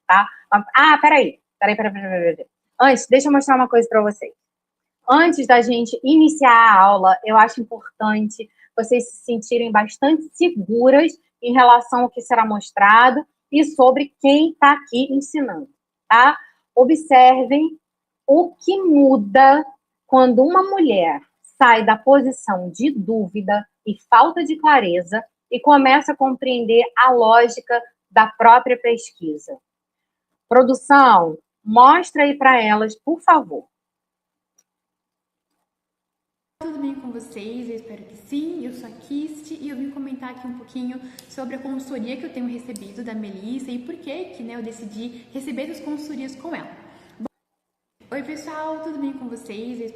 tá? Peraí. Antes, deixa eu mostrar uma coisa para vocês. Antes da gente iniciar a aula, eu acho importante vocês se sentirem bastante seguras em relação ao que será mostrado e sobre quem está aqui ensinando, tá? Observem o que muda quando uma mulher sai da posição de dúvida e falta de clareza e começa a compreender a lógica da própria pesquisa. Produção, mostra aí para elas, por favor. Tudo bem com vocês? Eu espero que sim. Eu sou a Kist e eu vim comentar aqui um pouquinho sobre a consultoria que eu tenho recebido da Melissa e por que eu decidi receber as consultorias com ela. Oi pessoal, tudo bem com vocês? Eu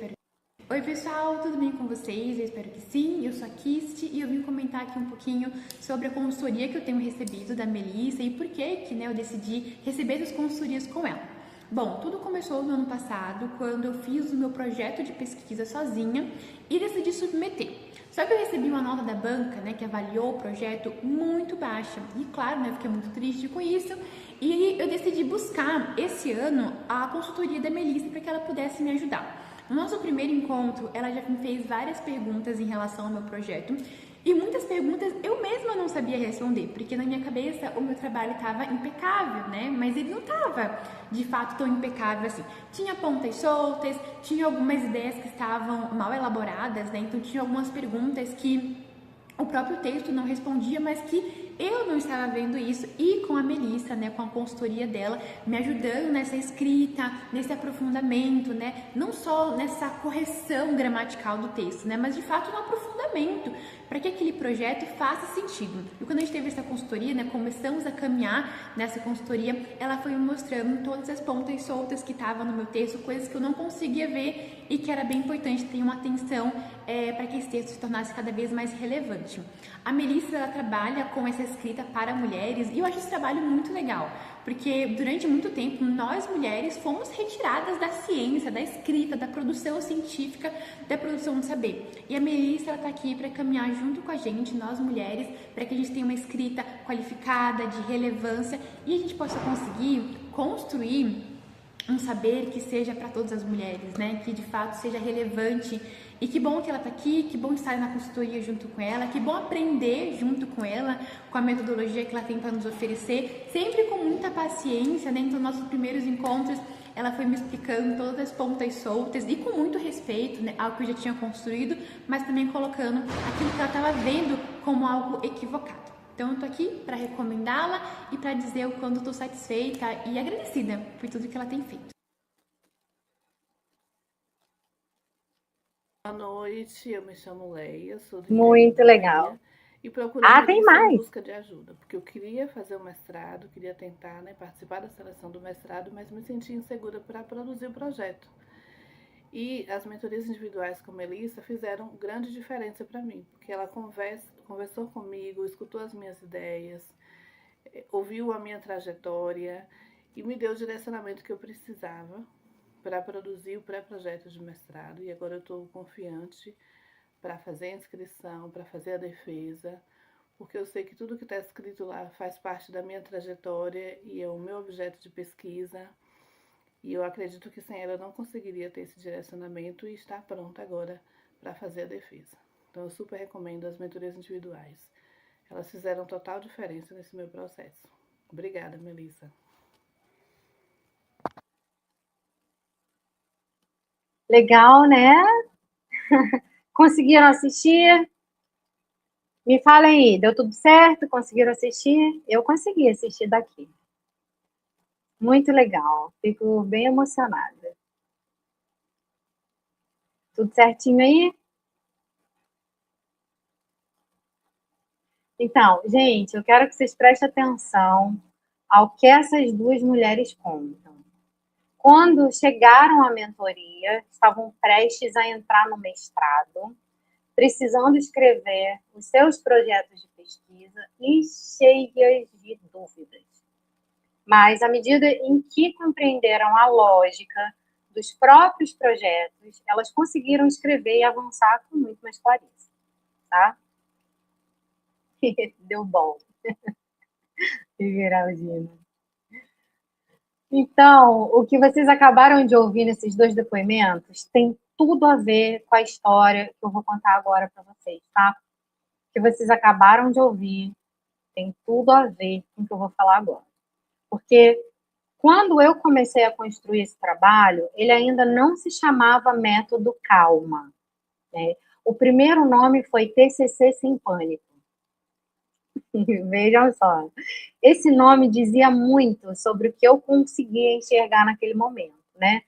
espero que sim. Eu sou a Kist e eu vim comentar aqui um pouquinho sobre a consultoria que eu tenho recebido da Melissa e por que eu decidi receber as consultorias com ela. Bom, tudo começou no ano passado, quando eu fiz o meu projeto de pesquisa sozinha e decidi submeter. Só que eu recebi uma nota da banca, que avaliou o projeto muito baixa. E claro, eu fiquei muito triste com isso. E eu decidi buscar esse ano a consultoria da Melissa para que ela pudesse me ajudar. No nosso primeiro encontro, ela já me fez várias perguntas em relação ao meu projeto. E muitas perguntas eu mesma não sabia responder, porque na minha cabeça o meu trabalho estava impecável, mas ele não estava de fato tão impecável assim. Tinha pontas soltas, tinha algumas ideias que estavam mal elaboradas, então tinha algumas perguntas que o próprio texto não respondia, mas que eu não estava vendo isso, e com a Melissa, com a consultoria dela, me ajudando nessa escrita, nesse aprofundamento, não só nessa correção gramatical do texto, mas de fato um aprofundamento, para que aquele projeto faça sentido. E quando a gente teve essa consultoria, começamos a caminhar nessa consultoria, ela foi me mostrando todas as pontas soltas que estavam no meu texto, coisas que eu não conseguia ver e que era bem importante ter uma atenção para que esse texto se tornasse cada vez mais relevante. A Melissa, ela trabalha com essa escrita para mulheres, e eu acho esse trabalho muito legal, porque durante muito tempo nós mulheres fomos retiradas da ciência, da escrita, da produção científica, da produção de saber. E a Melissa, ela tá aqui para caminhar junto com a gente, nós mulheres, para que a gente tenha uma escrita qualificada, de relevância, e a gente possa conseguir construir um saber que seja para todas as mulheres, né? Que de fato seja relevante. E que bom que ela está aqui, que bom estar na consultoria junto com ela, que bom aprender junto com ela, com a metodologia que ela tem para nos oferecer, sempre com muita paciência, né? Então, nossos primeiros encontros, ela foi me explicando todas as pontas soltas e com muito respeito, né, ao que eu já tinha construído, mas também colocando aquilo que ela estava vendo como algo equivocado. Então, eu tô aqui para recomendá-la e para dizer o quanto estou satisfeita e agradecida por tudo que ela tem feito. Boa noite, eu me chamo Leia, sou do Muito legal. Bahia, e procurei tem Melissa mais. em busca de ajuda, porque eu queria fazer o mestrado, queria tentar, né, participar da seleção do mestrado, mas me sentia insegura para produzir o projeto. E as mentorias individuais com Melissa fizeram grande diferença para mim, porque ela conversou comigo, escutou as minhas ideias, ouviu a minha trajetória e me deu o direcionamento que eu precisava para produzir o pré-projeto de mestrado. E agora eu estou confiante para fazer a inscrição, para fazer a defesa, porque eu sei que tudo que está escrito lá faz parte da minha trajetória e é o meu objeto de pesquisa. E eu acredito que sem ela eu não conseguiria ter esse direcionamento e estar pronta agora para fazer a defesa. Então eu super recomendo as mentorias individuais. Elas fizeram total diferença nesse meu processo. Obrigada, Melissa. Legal, né? Conseguiram assistir? Me falem aí, deu tudo certo? Conseguiram assistir? Eu consegui assistir daqui. Muito legal, fico bem emocionada. Tudo certinho aí? Então, gente, eu quero que vocês prestem atenção ao que essas duas mulheres contam. Quando chegaram à mentoria, estavam prestes a entrar no mestrado, precisando escrever os seus projetos de pesquisa e cheias de dúvidas. Mas, à medida em que compreenderam a lógica dos próprios projetos, elas conseguiram escrever e avançar com muito mais clareza, tá? Deu bom. Geraldina. Então, o que vocês acabaram de ouvir nesses dois depoimentos tem tudo a ver com a história que eu vou contar agora para vocês, tá? O que vocês acabaram de ouvir tem tudo a ver com o que eu vou falar agora. Porque quando eu comecei a construir esse trabalho, ele ainda não se chamava Método Calma, né? O primeiro nome foi TCC Sem Pânico. Vejam só. Esse nome dizia muito sobre o que eu conseguia enxergar naquele momento, né?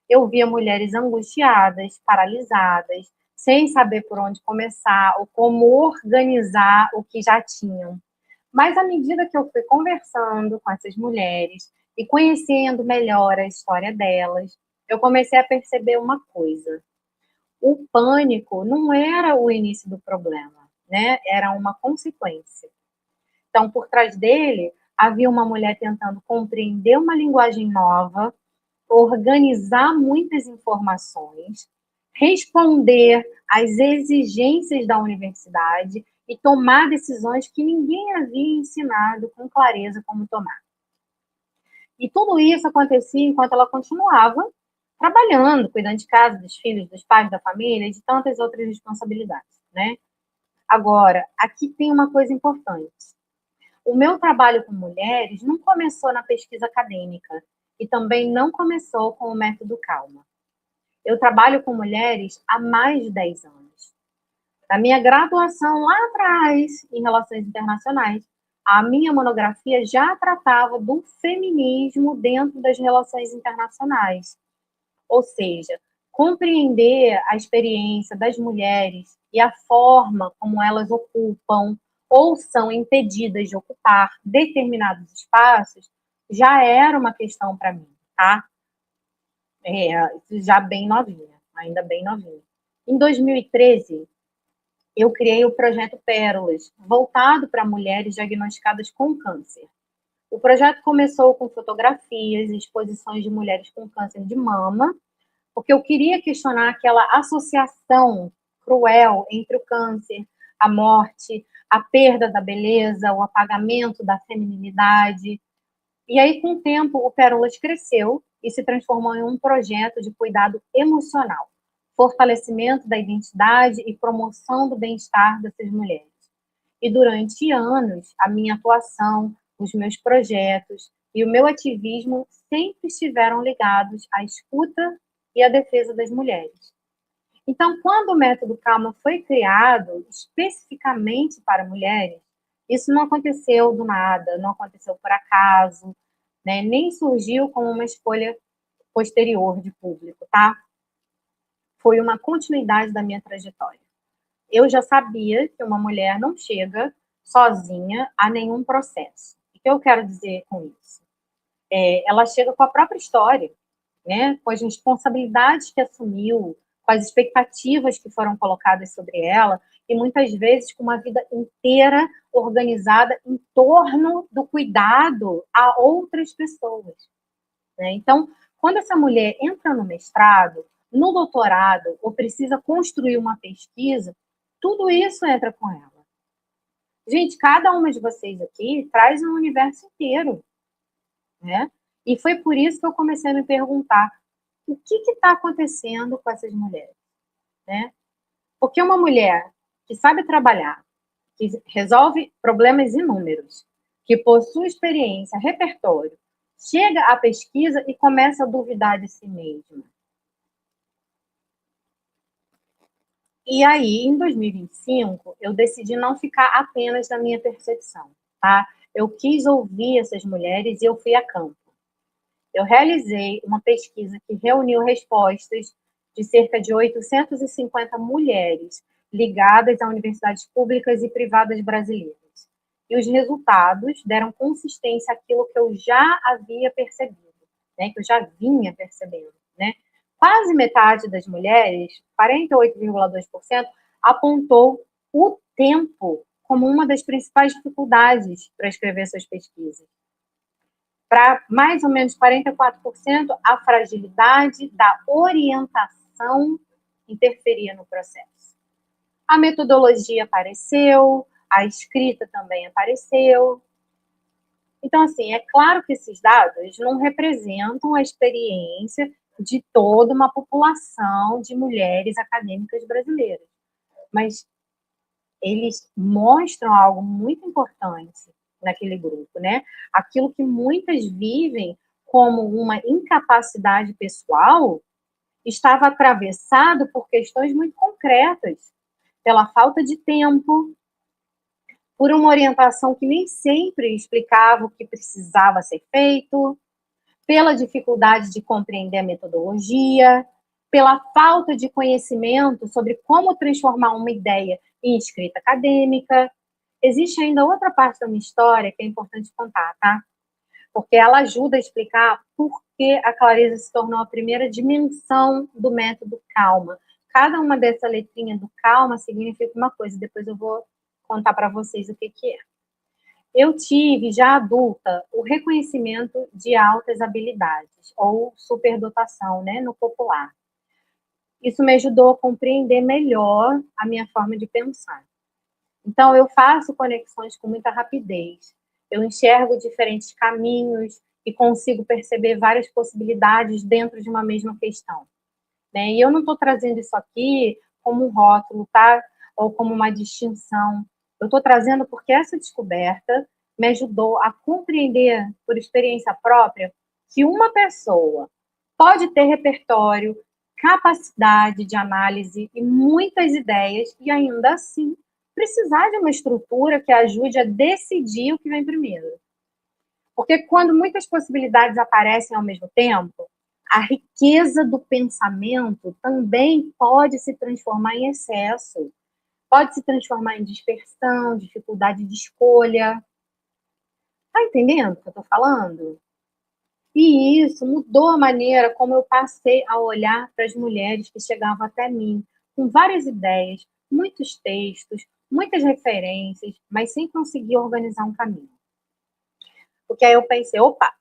Eu via mulheres angustiadas, paralisadas, sem saber por onde começar ou como organizar o que já tinham. Mas à medida que eu fui conversando com essas mulheres e conhecendo melhor a história delas, eu comecei a perceber uma coisa. O pânico não era o início do problema, né? Era uma consequência. Então, por trás dele, havia uma mulher tentando compreender uma linguagem nova, organizar muitas informações, responder às exigências da universidade e tomar decisões que ninguém havia ensinado com clareza como tomar. E tudo isso acontecia enquanto ela continuava trabalhando, cuidando de casa, dos filhos, dos pais, da família e de tantas outras responsabilidades, né? Agora, aqui tem uma coisa importante. O meu trabalho com mulheres não começou na pesquisa acadêmica e também não começou com o método Calma. Eu trabalho com mulheres há mais de 10 anos. Na minha graduação lá atrás, em Relações Internacionais, a minha monografia já tratava do feminismo dentro das relações internacionais. Ou seja, compreender a experiência das mulheres e a forma como elas ocupam ou são impedidas de ocupar determinados espaços já era uma questão para mim, tá? Já bem novinha, ainda bem novinha. Em 2013, eu criei o projeto Pérolas, voltado para mulheres diagnosticadas com câncer. O projeto começou com fotografias e exposições de mulheres com câncer de mama, porque eu queria questionar aquela associação cruel entre o câncer, a morte, a perda da beleza, o apagamento da feminilidade. E aí, com o tempo, o Pérolas cresceu e se transformou em um projeto de cuidado emocional, fortalecimento da identidade e promoção do bem-estar dessas mulheres. E durante anos, a minha atuação, os meus projetos e o meu ativismo sempre estiveram ligados à escuta e à defesa das mulheres. Então, quando o método Calma foi criado especificamente para mulheres, isso não aconteceu do nada, não aconteceu por acaso, né? Nem surgiu como uma escolha posterior de público, tá? Foi uma continuidade da minha trajetória. Eu já sabia que uma mulher não chega sozinha a nenhum processo. O que eu quero dizer com isso? Ela chega com a própria história, né? Com as responsabilidades que assumiu, com as expectativas que foram colocadas sobre ela, e muitas vezes com uma vida inteira organizada em torno do cuidado a outras pessoas, né? Então, quando essa mulher entra no mestrado, no doutorado, ou precisa construir uma pesquisa, tudo isso entra com ela. Gente, cada uma de vocês aqui traz um universo inteiro, né? E foi por isso que eu comecei a me perguntar o que está acontecendo com essas mulheres, né? Porque uma mulher que sabe trabalhar, que resolve problemas inúmeros, que possui experiência, repertório, chega à pesquisa e começa a duvidar de si mesma. E aí, em 2025, eu decidi não ficar apenas na minha percepção, tá? Eu quis ouvir essas mulheres e eu fui a campo. Eu realizei uma pesquisa que reuniu respostas de cerca de 850 mulheres ligadas a universidades públicas e privadas brasileiras. E os resultados deram consistência àquilo que eu já havia percebido, né? Que eu já vinha percebendo, né? Quase metade das mulheres, 48,2%, apontou o tempo como uma das principais dificuldades para escrever suas pesquisas. Para mais ou menos 44%, a fragilidade da orientação interferia no processo. A metodologia apareceu, a escrita também apareceu. Então, assim, é claro que esses dados não representam a experiência de toda uma população de mulheres acadêmicas brasileiras, mas eles mostram algo muito importante naquele grupo, né? Aquilo que muitas vivem como uma incapacidade pessoal estava atravessado por questões muito concretas, pela falta de tempo, por uma orientação que nem sempre explicava o que precisava ser feito, pela dificuldade de compreender a metodologia, pela falta de conhecimento sobre como transformar uma ideia em escrita acadêmica. Existe ainda outra parte da minha história que é importante contar, tá? Porque ela ajuda a explicar por que a clareza se tornou a primeira dimensão do método Calma. Cada uma dessa letrinha do Calma significa uma coisa, depois eu vou contar para vocês o que é. Eu tive, já adulta, o reconhecimento de altas habilidades, ou superdotação, né, no popular. Isso me ajudou a compreender melhor a minha forma de pensar. Então, eu faço conexões com muita rapidez. Eu enxergo diferentes caminhos e consigo perceber várias possibilidades dentro de uma mesma questão, né? E eu não estou trazendo isso aqui como um rótulo, tá? Ou como uma distinção. Eu estou trazendo porque essa descoberta me ajudou a compreender, por experiência própria, que uma pessoa pode ter repertório, capacidade de análise e muitas ideias e ainda assim precisar de uma estrutura que ajude a decidir o que vem primeiro. Porque quando muitas possibilidades aparecem ao mesmo tempo, a riqueza do pensamento também pode se transformar em excesso, pode se transformar em dispersão, dificuldade de escolha. Tá entendendo o que eu tô falando? E isso mudou a maneira como eu passei a olhar para as mulheres que chegavam até mim, com várias ideias, muitos textos, muitas referências, mas sem conseguir organizar um caminho. Porque aí eu pensei, opa,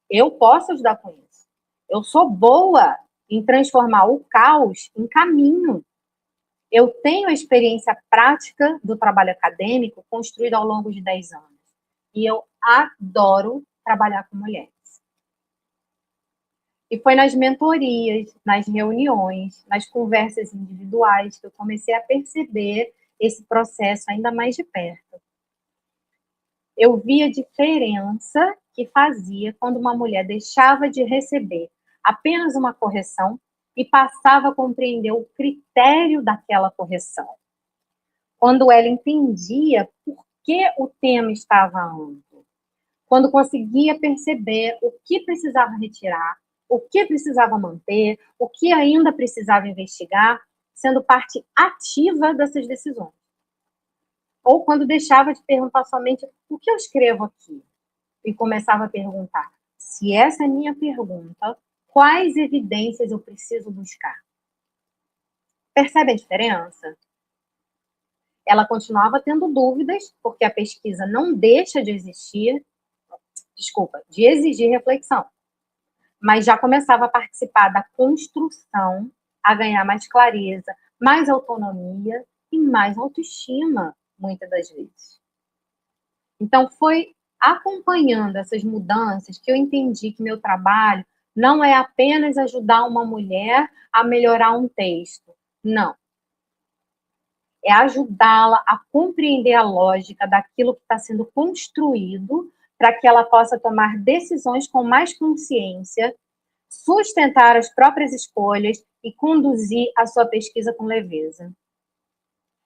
eu posso ajudar com isso. Eu sou boa em transformar o caos em caminho. Eu tenho a experiência prática do trabalho acadêmico construída ao longo de 10 anos. E eu adoro trabalhar com mulheres. E foi nas mentorias, nas reuniões, nas conversas individuais que eu comecei a perceber esse processo ainda mais de perto. Eu vi a diferença que fazia quando uma mulher deixava de receber apenas uma correção e passava a compreender o critério daquela correção. Quando ela entendia por que o tema estava amplo. Quando conseguia perceber o que precisava retirar, o que precisava manter, o que ainda precisava investigar, sendo parte ativa dessas decisões. Ou quando deixava de perguntar somente o que eu escrevo aqui e começava a perguntar, se essa é a minha pergunta, quais evidências eu preciso buscar? Percebe a diferença? Ela continuava tendo dúvidas, porque a pesquisa não deixa de de exigir reflexão. Mas já começava a participar da construção, a ganhar mais clareza, mais autonomia e mais autoestima, muitas das vezes. Então, foi acompanhando essas mudanças que eu entendi que meu trabalho não é apenas ajudar uma mulher a melhorar um texto. Não. É ajudá-la a compreender a lógica daquilo que está sendo construído para que ela possa tomar decisões com mais consciência, sustentar as próprias escolhas e conduzir a sua pesquisa com leveza.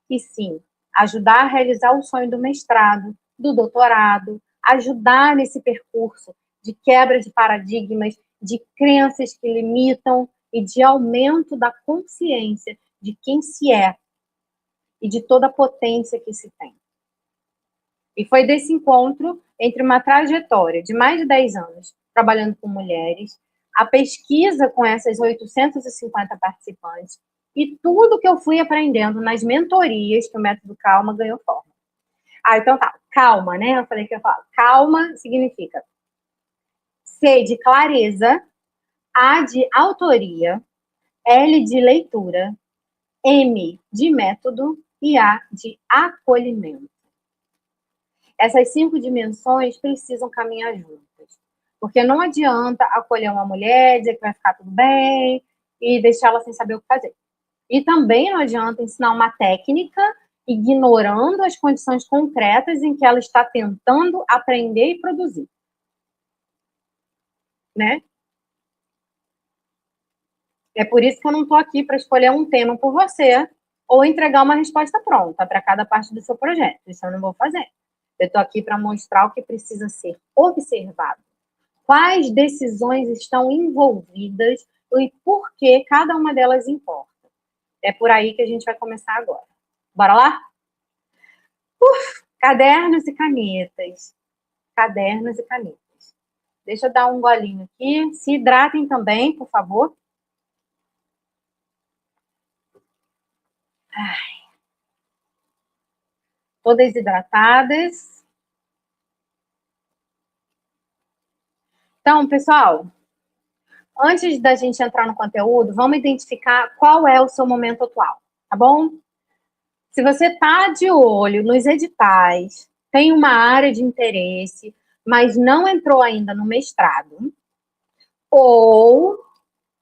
E sim, ajudar a realizar o sonho do mestrado, do doutorado, ajudar nesse percurso de quebra de paradigmas, de crenças que limitam e de aumento da consciência de quem se é e de toda a potência que se tem. E foi desse encontro, entre uma trajetória de mais de 10 anos trabalhando com mulheres, a pesquisa com essas 850 participantes e tudo que eu fui aprendendo nas mentorias que o Método Calma ganhou forma. Então tá, calma, né? Eu falei que eu ia falar. Calma significa C de clareza, A de autoria, L de leitura, M de método e A de acolhimento. Essas 5 dimensões precisam caminhar juntas. Porque não adianta acolher uma mulher, dizer que vai ficar tudo bem e deixar ela sem saber o que fazer. E também não adianta ensinar uma técnica ignorando as condições concretas em que ela está tentando aprender e produzir. Né? É por isso que eu não estou aqui para escolher um tema por você ou entregar uma resposta pronta para cada parte do seu projeto. Isso eu não vou fazer. Eu estou aqui para mostrar o que precisa ser observado. Quais decisões estão envolvidas e por que cada uma delas importa. É por aí que a gente vai começar agora. Bora lá? Cadernos e canetas. Cadernos e canetas. Deixa eu dar um golinho aqui. Se hidratem também, por favor. Todas hidratadas. Então, pessoal, antes da gente entrar no conteúdo, vamos identificar qual é o seu momento atual, tá bom? Se você está de olho nos editais, tem uma área de interesse, mas não entrou ainda no mestrado, ou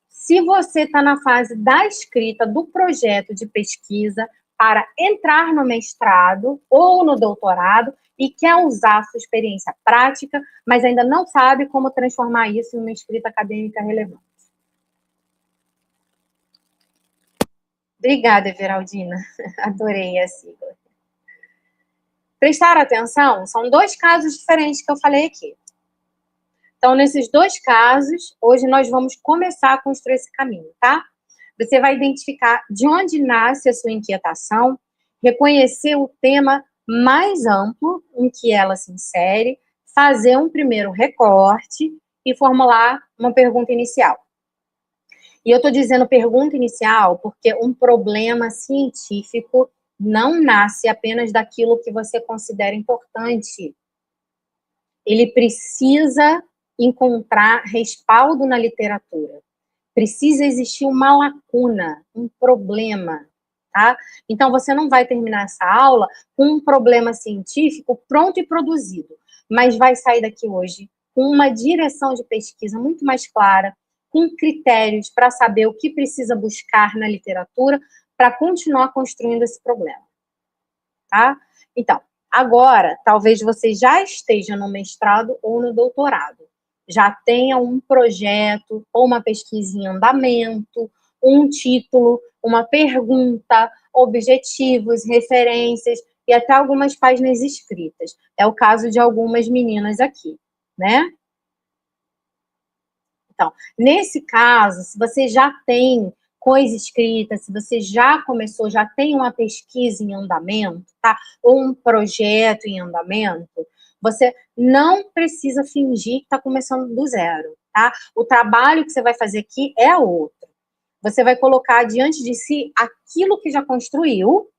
se você está na fase da escrita do projeto de pesquisa para entrar no mestrado ou no doutorado e quer usar a sua experiência prática, mas ainda não sabe como transformar isso em uma escrita acadêmica relevante. Obrigada, Everaldina. Adorei a sigla. Prestar atenção, são 2 casos diferentes que eu falei aqui. Então, nesses 2 casos, hoje nós vamos começar a construir esse caminho, tá? Você vai identificar de onde nasce a sua inquietação, reconhecer o tema mais amplo em que ela se insere, fazer um primeiro recorte e formular uma pergunta inicial. E eu estou dizendo pergunta inicial porque um problema científico não nasce apenas daquilo que você considera importante. Ele precisa encontrar respaldo na literatura. Precisa existir uma lacuna, um problema, tá? Então, você não vai terminar essa aula com um problema científico pronto e produzido, mas vai sair daqui hoje com uma direção de pesquisa muito mais clara, com critérios para saber o que precisa buscar na literatura para continuar construindo esse problema, tá? Então, agora, talvez você já esteja no mestrado ou no doutorado, já tenha um projeto ou uma pesquisa em andamento, um título, uma pergunta, objetivos, referências e até algumas páginas escritas. É o caso de algumas meninas aqui, né? Então, nesse caso, se você já tem coisa escrita, se você já começou, já tem uma pesquisa em andamento, tá? Ou um projeto em andamento, você não precisa fingir que está começando do zero, tá? O trabalho que você vai fazer aqui é outro. Você vai colocar diante de si aquilo que já construiu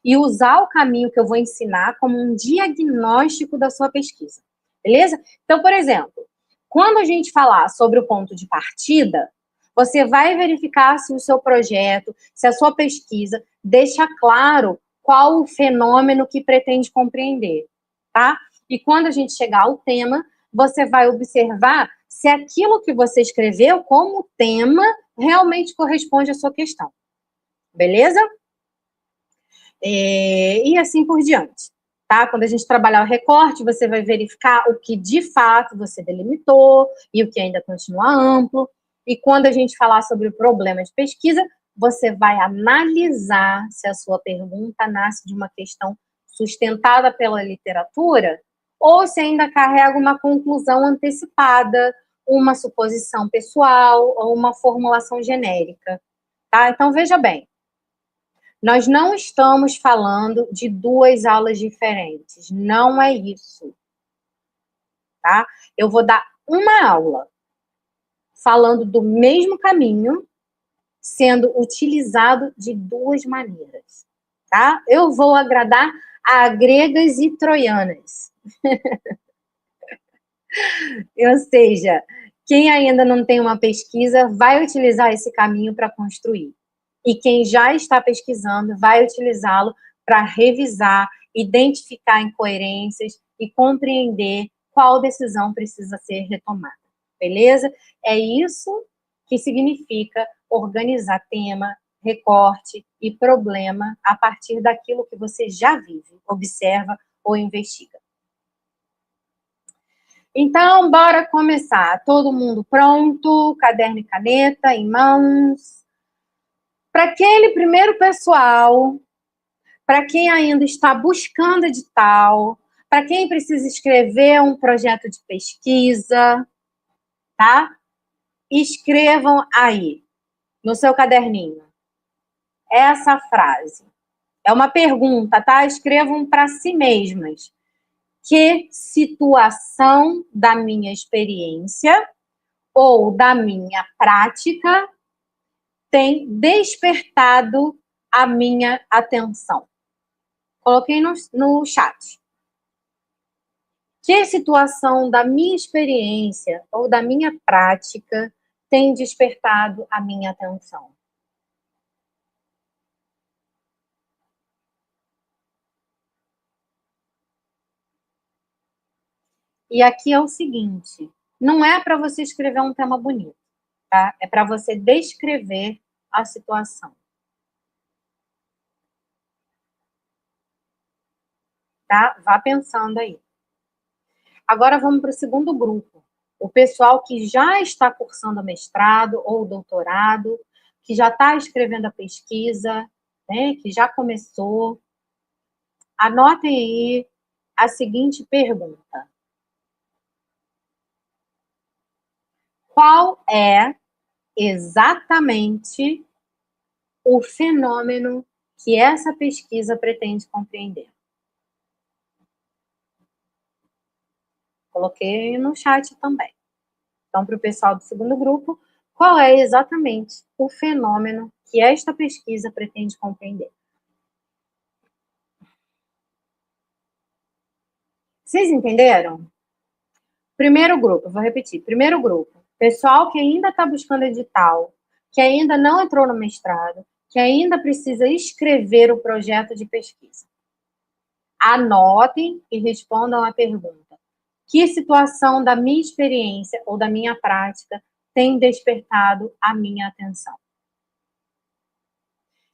e usar o caminho que eu vou ensinar como um diagnóstico da sua pesquisa, beleza? Então, por exemplo, quando a gente falar sobre o ponto de partida, você vai verificar se o seu projeto, se a sua pesquisa deixa claro qual o fenômeno que pretende compreender, tá? E quando a gente chegar ao tema, você vai observar se aquilo que você escreveu como tema realmente corresponde à sua questão, beleza? E assim por diante. Tá? Quando a gente trabalhar o recorte, você vai verificar o que de fato você delimitou e o que ainda continua amplo. E quando a gente falar sobre o problema de pesquisa, você vai analisar se a sua pergunta nasce de uma questão sustentada pela literatura ou se ainda carrega uma conclusão antecipada, uma suposição pessoal ou uma formulação genérica. Tá? Então, veja bem. Nós não estamos falando de duas aulas diferentes, não é isso, tá? Eu vou dar uma aula falando do mesmo caminho, sendo utilizado de duas maneiras, tá? Eu vou agradar a gregas e troianas. Ou seja, quem ainda não tem uma pesquisa vai utilizar esse caminho para construir. E quem já está pesquisando vai utilizá-lo para revisar, identificar incoerências e compreender qual decisão precisa ser retomada. Beleza? É isso que significa organizar tema, recorte e problema a partir daquilo que você já vive, observa ou investiga. Então, bora começar. Todo mundo pronto? Caderno e caneta em mãos? Para aquele primeiro pessoal, para quem ainda está buscando edital, para quem precisa escrever um projeto de pesquisa, tá? Escrevam aí, no seu caderninho, essa frase. É uma pergunta, tá? Escrevam para si mesmas. Que situação da minha experiência ou da minha prática tem despertado a minha atenção? Coloquei no chat. Que situação da minha experiência ou da minha prática tem despertado a minha atenção? E aqui é o seguinte, não é para você escrever um tema bonito, tá? É para você descrever a situação. Tá? Vá pensando aí. Agora vamos para o segundo grupo. O pessoal que já está cursando mestrado ou doutorado, que já está escrevendo a pesquisa, né, que já começou. Anotem aí a seguinte pergunta. Qual é exatamente o fenômeno que essa pesquisa pretende compreender? Coloquei no chat também. Então, para o pessoal do segundo grupo, qual é exatamente o fenômeno que esta pesquisa pretende compreender? Vocês entenderam? Primeiro grupo, vou repetir. Primeiro grupo, pessoal que ainda está buscando edital, que ainda não entrou no mestrado, que ainda precisa escrever o projeto de pesquisa. Anotem e respondam a pergunta: que situação da minha experiência ou da minha prática tem despertado a minha atenção?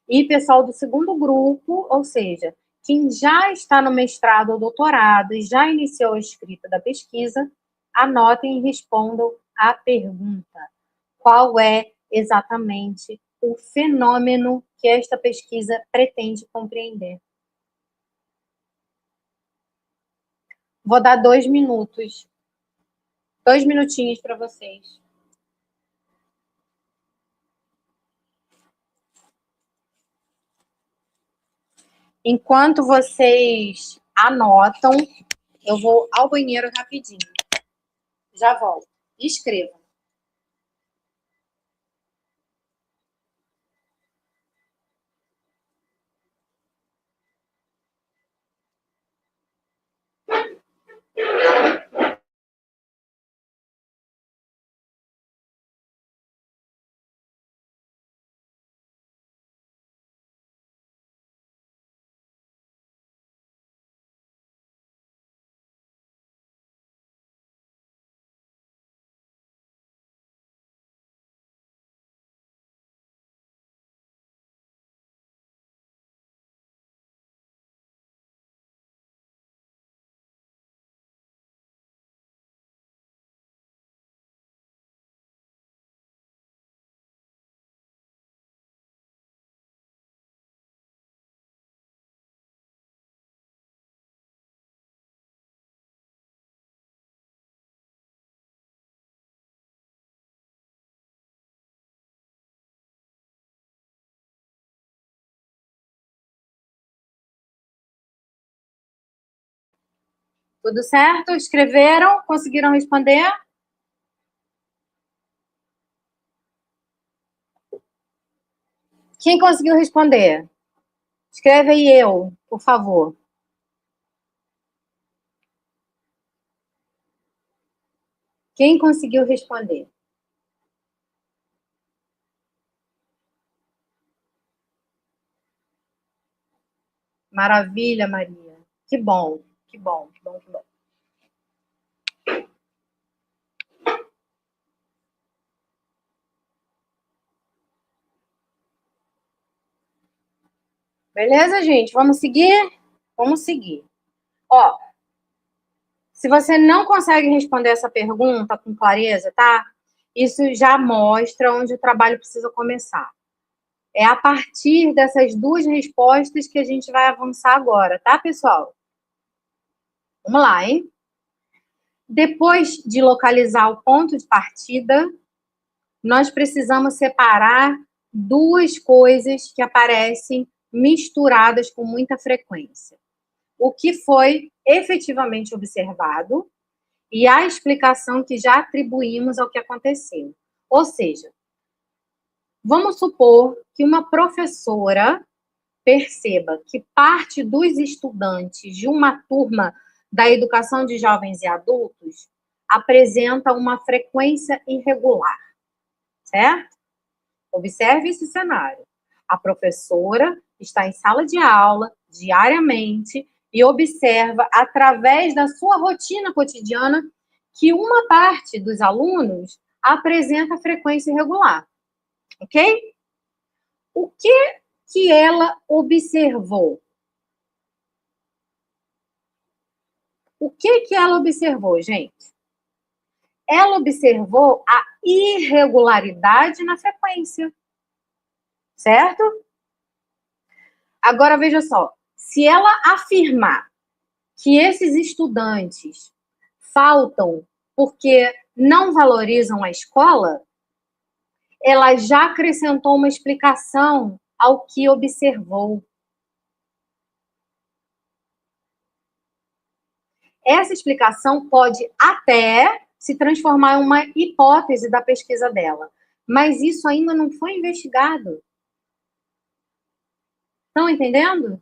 E pessoal do segundo grupo, ou seja, quem já está no mestrado ou doutorado e já iniciou a escrita da pesquisa, anotem e respondam a pergunta: qual é exatamente o fenômeno que esta pesquisa pretende compreender? Vou dar 2 minutos. 2 minutinhos para vocês. Enquanto vocês anotam, eu vou ao banheiro rapidinho. Já volto. Escrevam. Tudo certo? Escreveram? Conseguiram responder? Quem conseguiu responder? Escreve aí eu, por favor. Quem conseguiu responder? Maravilha, Maria. Que bom, que bom, que bom, que bom. Beleza, gente? Vamos seguir? Vamos seguir. Ó, se você não consegue responder essa pergunta com clareza, tá? Isso já mostra onde o trabalho precisa começar. É a partir dessas 2 respostas que a gente vai avançar agora, tá, pessoal? Vamos lá, hein? Depois de localizar o ponto de partida, nós precisamos separar 2 coisas que aparecem misturadas com muita frequência: o que foi efetivamente observado e a explicação que já atribuímos ao que aconteceu. Ou seja, vamos supor que uma professora perceba que parte dos estudantes de uma turma da educação de jovens e adultos apresenta uma frequência irregular, certo? Observe esse cenário. A professora está em sala de aula diariamente e observa, através da sua rotina cotidiana, que uma parte dos alunos apresenta frequência irregular, ok? O que ela observou? O que ela observou, gente? Ela observou a irregularidade na frequência, certo? Agora, veja só, se ela afirmar que esses estudantes faltam porque não valorizam a escola, ela já acrescentou uma explicação ao que observou. Essa explicação pode até se transformar em uma hipótese da pesquisa dela, mas isso ainda não foi investigado. Estão entendendo?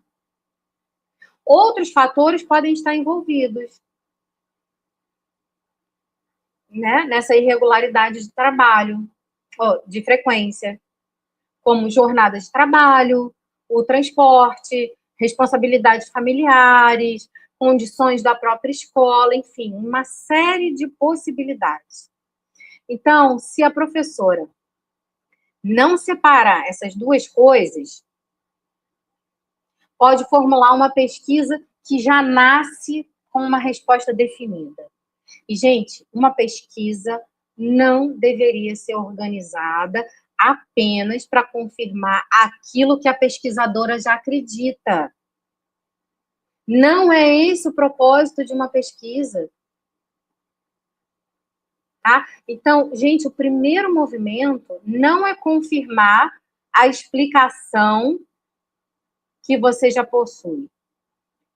Outros fatores podem estar envolvidos. né, nessa irregularidade de trabalho, de frequência, como jornada de trabalho, o transporte, responsabilidades familiares, condições da própria escola, enfim, uma série de possibilidades. Então, se a professora não separar essas duas coisas, pode formular uma pesquisa que já nasce com uma resposta definida. E, gente, uma pesquisa não deveria ser organizada apenas para confirmar aquilo que a pesquisadora já acredita. Não é esse o propósito de uma pesquisa. Tá? Então, gente, o primeiro movimento não é confirmar a explicação que você já possui.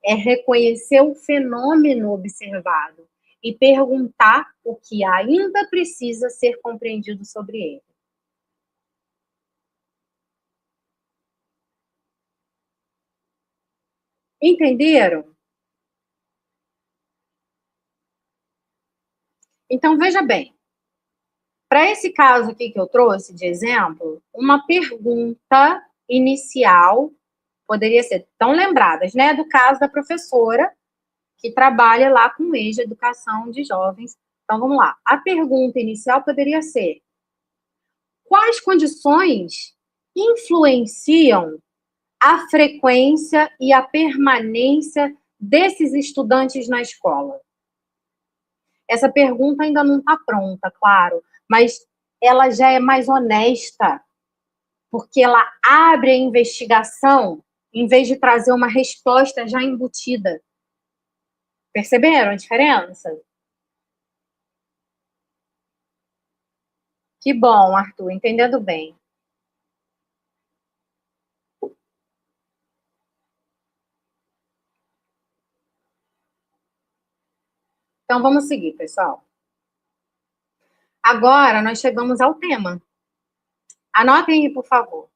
É reconhecer o fenômeno observado e perguntar o que ainda precisa ser compreendido sobre ele. Entenderam? Então, veja bem. Para esse caso aqui que eu trouxe de exemplo, uma pergunta inicial poderia ser, tão lembradas, né, do caso da professora que trabalha lá com EJA, Educação de Jovens. Então, vamos lá. A pergunta inicial poderia ser: quais condições influenciam a frequência e a permanência desses estudantes na escola? Essa pergunta ainda não está pronta, claro, mas ela já é mais honesta, porque ela abre a investigação em vez de trazer uma resposta já embutida. Perceberam a diferença? Que bom, Arthur, entendendo bem. Então, vamos seguir, pessoal. Agora, nós chegamos ao tema. Anotem aí, por favor.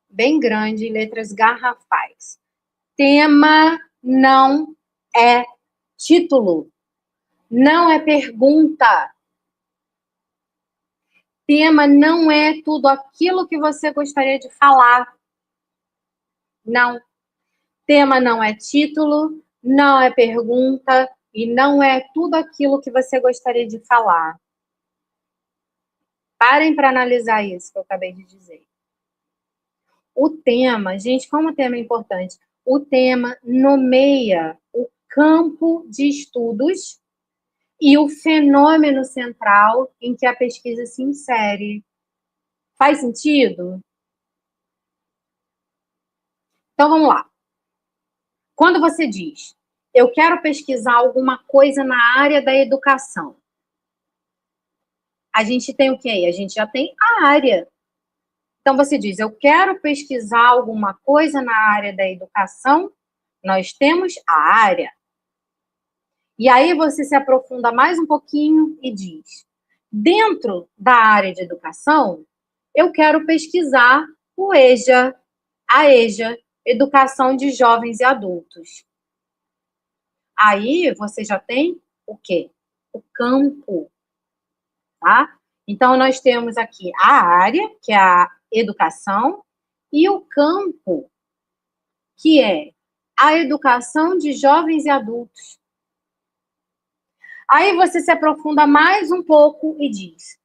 Bem grande, letras garrafais. Tema não é título. Não é pergunta. Tema não é tudo aquilo que você gostaria de falar. Não. Tema não é título, não é pergunta e não é tudo aquilo que você gostaria de falar. Parem para analisar isso que eu acabei de dizer. O tema, gente, como o tema é importante, o tema nomeia o campo de estudos e o fenômeno central em que a pesquisa se insere. Faz sentido? Então, vamos lá. Quando você diz, eu quero pesquisar alguma coisa na área da educação, a gente tem o que aí? A gente já tem a área. Então, você diz, eu quero pesquisar alguma coisa na área da educação, nós temos a área. E aí você se aprofunda mais um pouquinho e diz, dentro da área de educação, eu quero pesquisar o EJA, a EJA, Educação de Jovens e Adultos. Aí você já tem o quê? O campo, tá? Então, nós temos aqui a área, que é a educação, e o campo, que é a educação de jovens e adultos. Aí você se aprofunda mais um pouco e diz,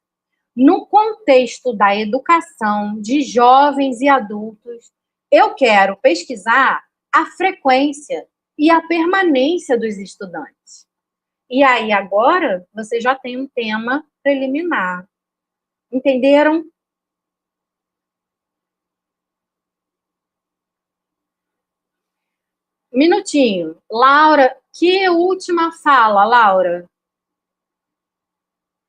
no contexto da educação de jovens e adultos, eu quero pesquisar a frequência e a permanência dos estudantes. E aí, agora, você já tem um tema preliminar. Entenderam? Minutinho. Laura, que última fala, Laura?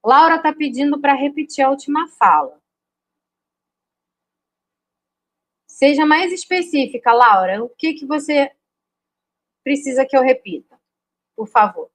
Laura está pedindo para repetir a última fala. Seja mais específica, Laura. O que você precisa que eu repita? Por favor.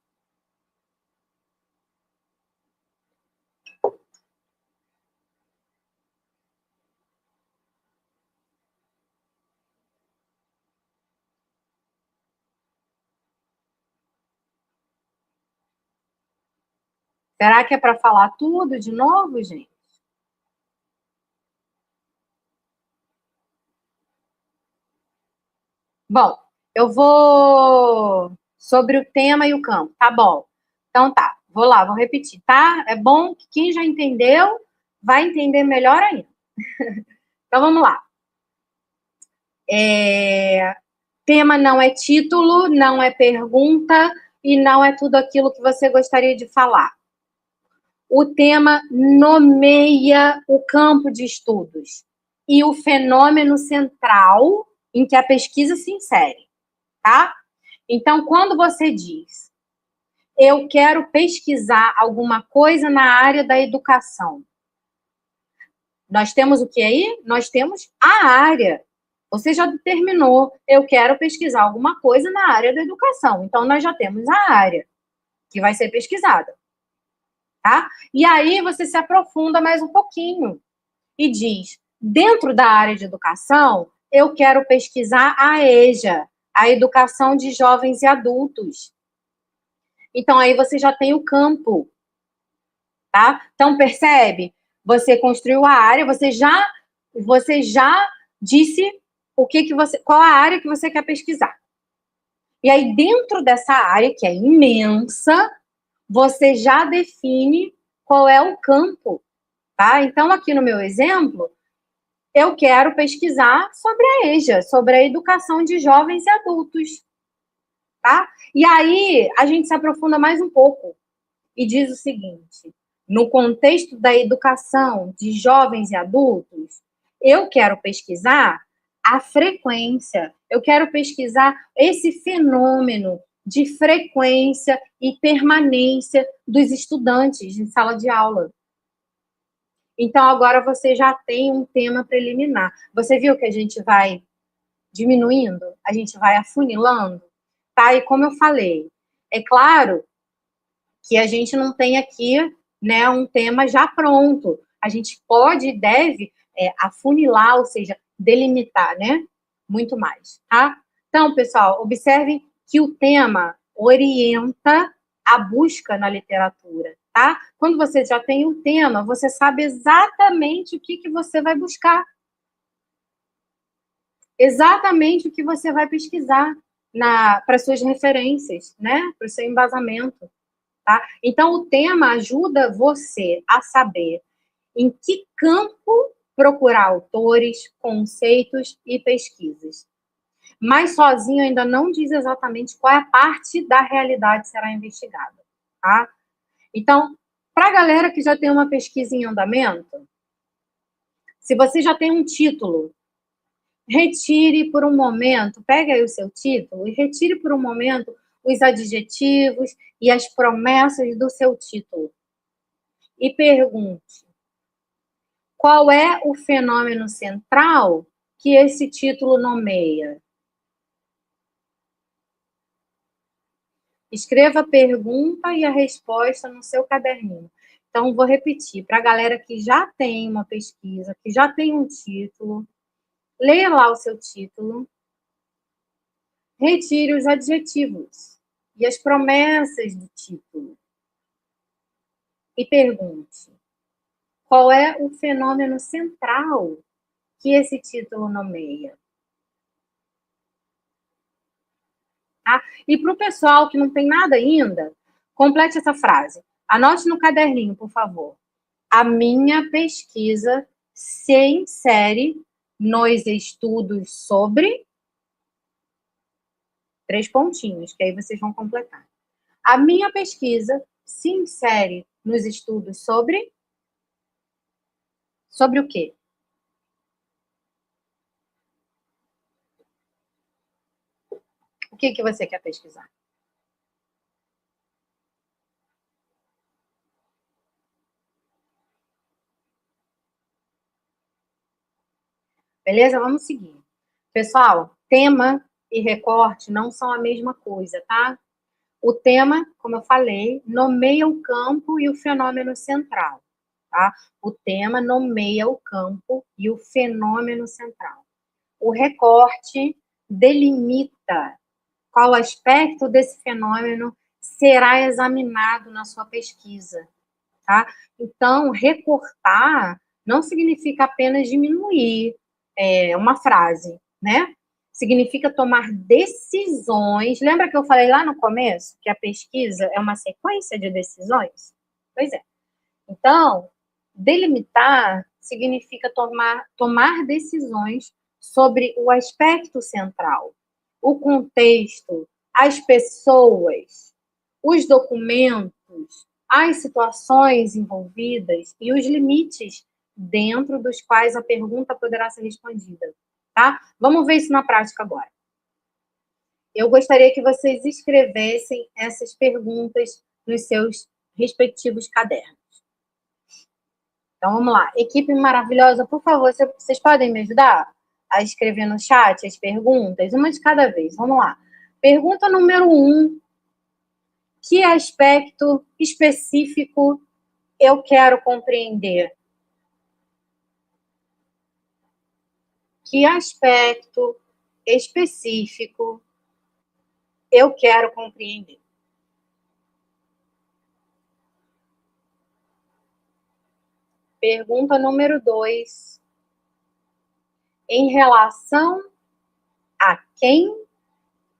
Será que é para falar tudo de novo, gente? Bom, eu vou sobre o tema e o campo, tá bom? Então tá, vou lá, vou repetir, tá? É bom que quem já entendeu vai entender melhor ainda. Então vamos lá. Tema não é título, não é pergunta e não é tudo aquilo que você gostaria de falar. O tema nomeia o campo de estudos e o fenômeno central em que a pesquisa se insere, tá? Então, quando você diz, eu quero pesquisar alguma coisa na área da educação, nós temos o que aí? Nós temos a área. Você já determinou, eu quero pesquisar alguma coisa na área da educação. Então, nós já temos a área que vai ser pesquisada. Tá? E aí você se aprofunda mais um pouquinho e diz, dentro da área de educação, eu quero pesquisar a EJA, a educação de jovens e adultos. Então, aí você já tem o campo, tá? Então, percebe? Você construiu a área, você já disse qual a área que você quer pesquisar. E aí, dentro dessa área, que é imensa, você já define qual é o campo, tá? Então, aqui no meu exemplo, eu quero pesquisar sobre a EJA, sobre a educação de jovens e adultos, tá? E aí, a gente se aprofunda mais um pouco e diz o seguinte, no contexto da educação de jovens e adultos, eu quero pesquisar a frequência, eu quero pesquisar esse fenômeno de frequência e permanência dos estudantes em sala de aula. Então, agora você já tem um tema preliminar. Você viu que a gente vai diminuindo? A gente vai afunilando? Tá? E como eu falei, é claro que a gente não tem aqui, né, um tema já pronto. A gente pode e deve afunilar, ou seja, delimitar, né? Muito mais, tá? Então, pessoal, observem que o tema orienta a busca na literatura, tá? Quando você já tem um tema, você sabe exatamente o que você vai buscar. Exatamente o que você vai pesquisar para suas referências, né? Para o seu embasamento. Tá? Então, o tema ajuda você a saber em que campo procurar autores, conceitos e pesquisas. Mas sozinho ainda não diz exatamente qual é a parte da realidade que será investigada. Tá? Então, para a galera que já tem uma pesquisa em andamento, se você já tem um título, retire por um momento, pegue aí o seu título e retire por um momento os adjetivos e as promessas do seu título. E pergunte, qual é o fenômeno central que esse título nomeia? Escreva a pergunta e a resposta no seu caderninho. Então, vou repetir, para a galera que já tem uma pesquisa, que já tem um título, leia lá o seu título, retire os adjetivos e as promessas do título. E pergunte, qual é o fenômeno central que esse título nomeia? Tá? E para o pessoal que não tem nada ainda, complete essa frase. Anote no caderninho, por favor. A minha pesquisa se insere nos estudos sobre... 3 pontinhos, que aí vocês vão completar. A minha pesquisa se insere nos estudos sobre... Sobre o quê? O que você quer pesquisar? Beleza? Vamos seguir. Pessoal, tema e recorte não são a mesma coisa, tá? O tema, como eu falei, nomeia o campo e o fenômeno central, tá? O tema nomeia o campo e o fenômeno central. O recorte delimita qual aspecto desse fenômeno será examinado na sua pesquisa. tá? Então, recortar não significa apenas diminuir uma frase, né? Significa tomar decisões. Lembra que eu falei lá no começo que a pesquisa é uma sequência de decisões? Pois é. Então, delimitar significa tomar decisões sobre o aspecto central, o contexto, as pessoas, os documentos, as situações envolvidas e os limites dentro dos quais a pergunta poderá ser respondida, tá? Vamos ver isso na prática agora. Eu gostaria que vocês escrevessem essas perguntas nos seus respectivos cadernos. Então, vamos lá. Equipe maravilhosa, por favor, vocês podem me ajudar a escrever no chat as perguntas? Uma de cada vez. Vamos lá. Pergunta número 1. Que aspecto específico eu quero compreender? Que aspecto específico eu quero compreender? Pergunta número 2. Em relação a quem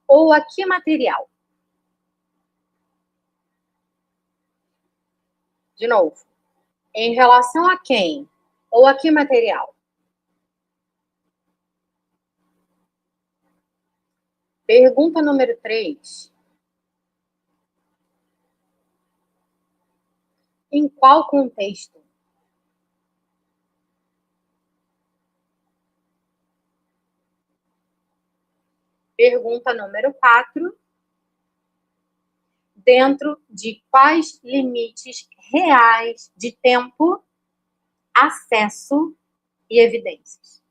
ou a que material? De novo. Em relação a quem ou a que material? Pergunta número 3. Em qual contexto? Pergunta número 4. Dentro de quais limites reais de tempo, acesso e evidências?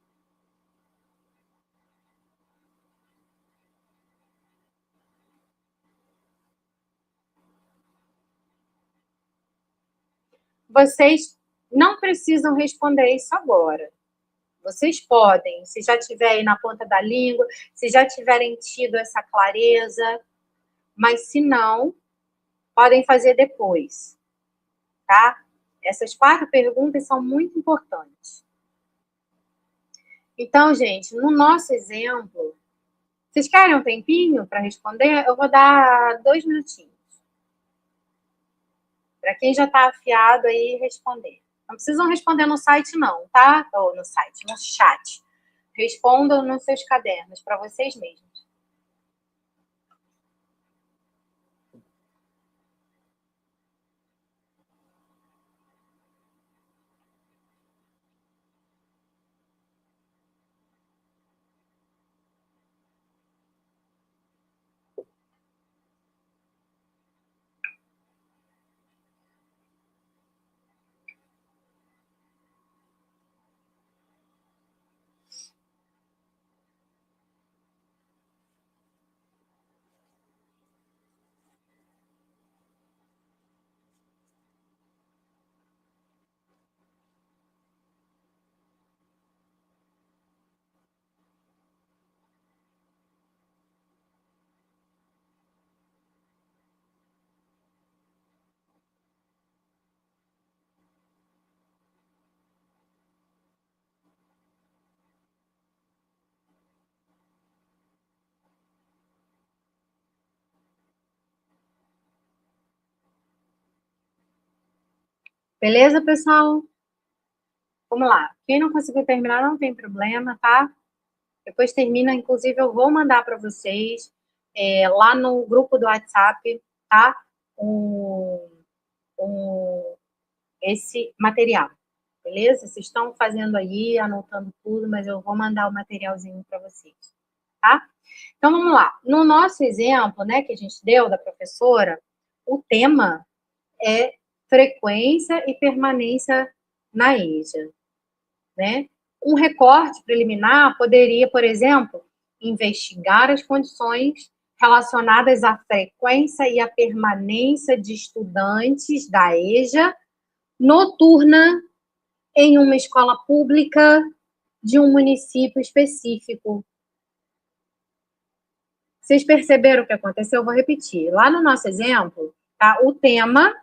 Vocês não precisam responder isso agora. Vocês podem, se já tiverem na ponta da língua, se já tiverem tido essa clareza, mas se não, podem fazer depois, tá? Essas 4 perguntas são muito importantes. Então, gente, no nosso exemplo, vocês querem um tempinho para responder? Eu vou dar 2 minutinhos. Para quem já está afiado aí responder. Não precisam responder no site não, tá? Ou no site, no chat. Respondam nos seus cadernos, para vocês mesmos. Beleza, pessoal? Vamos lá. Quem não conseguiu terminar, não tem problema, tá? Depois termina, inclusive eu vou mandar para vocês lá no grupo do WhatsApp, tá? Esse material, beleza? Vocês estão fazendo aí, anotando tudo, mas eu vou mandar o materialzinho para vocês, tá? Então, vamos lá. No nosso exemplo, né, que a gente deu da professora, o tema é frequência e permanência na EJA, né? Um recorte preliminar poderia, por exemplo, investigar as condições relacionadas à frequência e à permanência de estudantes da EJA noturna em uma escola pública de um município específico. Vocês perceberam o que aconteceu? Eu vou repetir. Lá no nosso exemplo, tá? O tema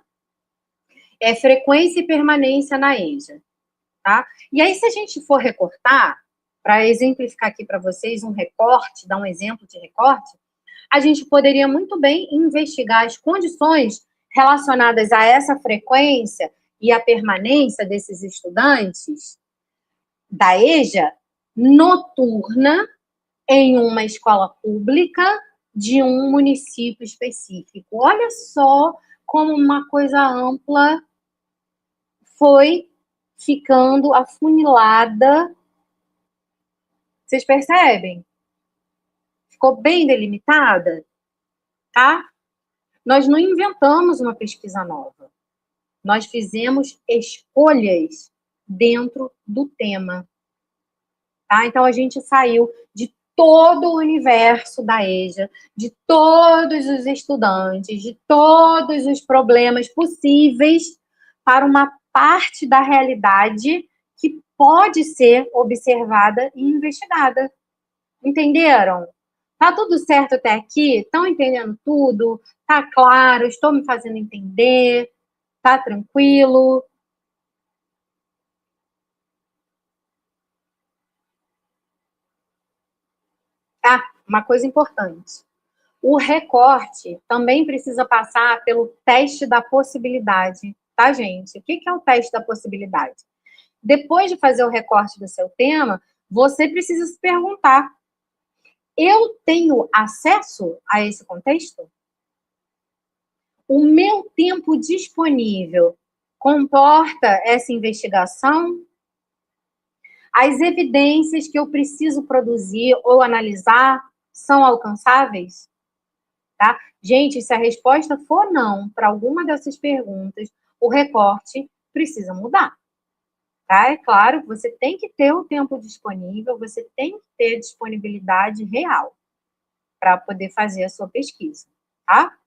É frequência e permanência na EJA, tá? E aí, se a gente for recortar, para exemplificar aqui para vocês um recorte, dar um exemplo de recorte, a gente poderia muito bem investigar as condições relacionadas a essa frequência e a permanência desses estudantes da EJA noturna em uma escola pública de um município específico. Olha só como uma coisa ampla foi ficando afunilada. Vocês percebem? Ficou bem delimitada, tá? Nós não inventamos uma pesquisa nova. Nós fizemos escolhas dentro do tema, tá? Então, a gente saiu de todo o universo da EJA, de todos os estudantes, de todos os problemas possíveis para uma parte da realidade que pode ser observada e investigada. Entenderam? Tá tudo certo até aqui? Estão entendendo tudo? Tá claro? Estou me fazendo entender? Tá tranquilo? Ah, uma coisa importante. O recorte também precisa passar pelo teste da possibilidade, tá, gente? O que é o teste da possibilidade? Depois de fazer o recorte do seu tema, você precisa se perguntar: eu tenho acesso a esse contexto? O meu tempo disponível comporta essa investigação? As evidências que eu preciso produzir ou analisar são alcançáveis? Tá? Gente, se a resposta for não para alguma dessas perguntas, o recorte precisa mudar. Tá? É claro que você tem que ter o tempo disponível, você tem que ter disponibilidade real para poder fazer a sua pesquisa, tá?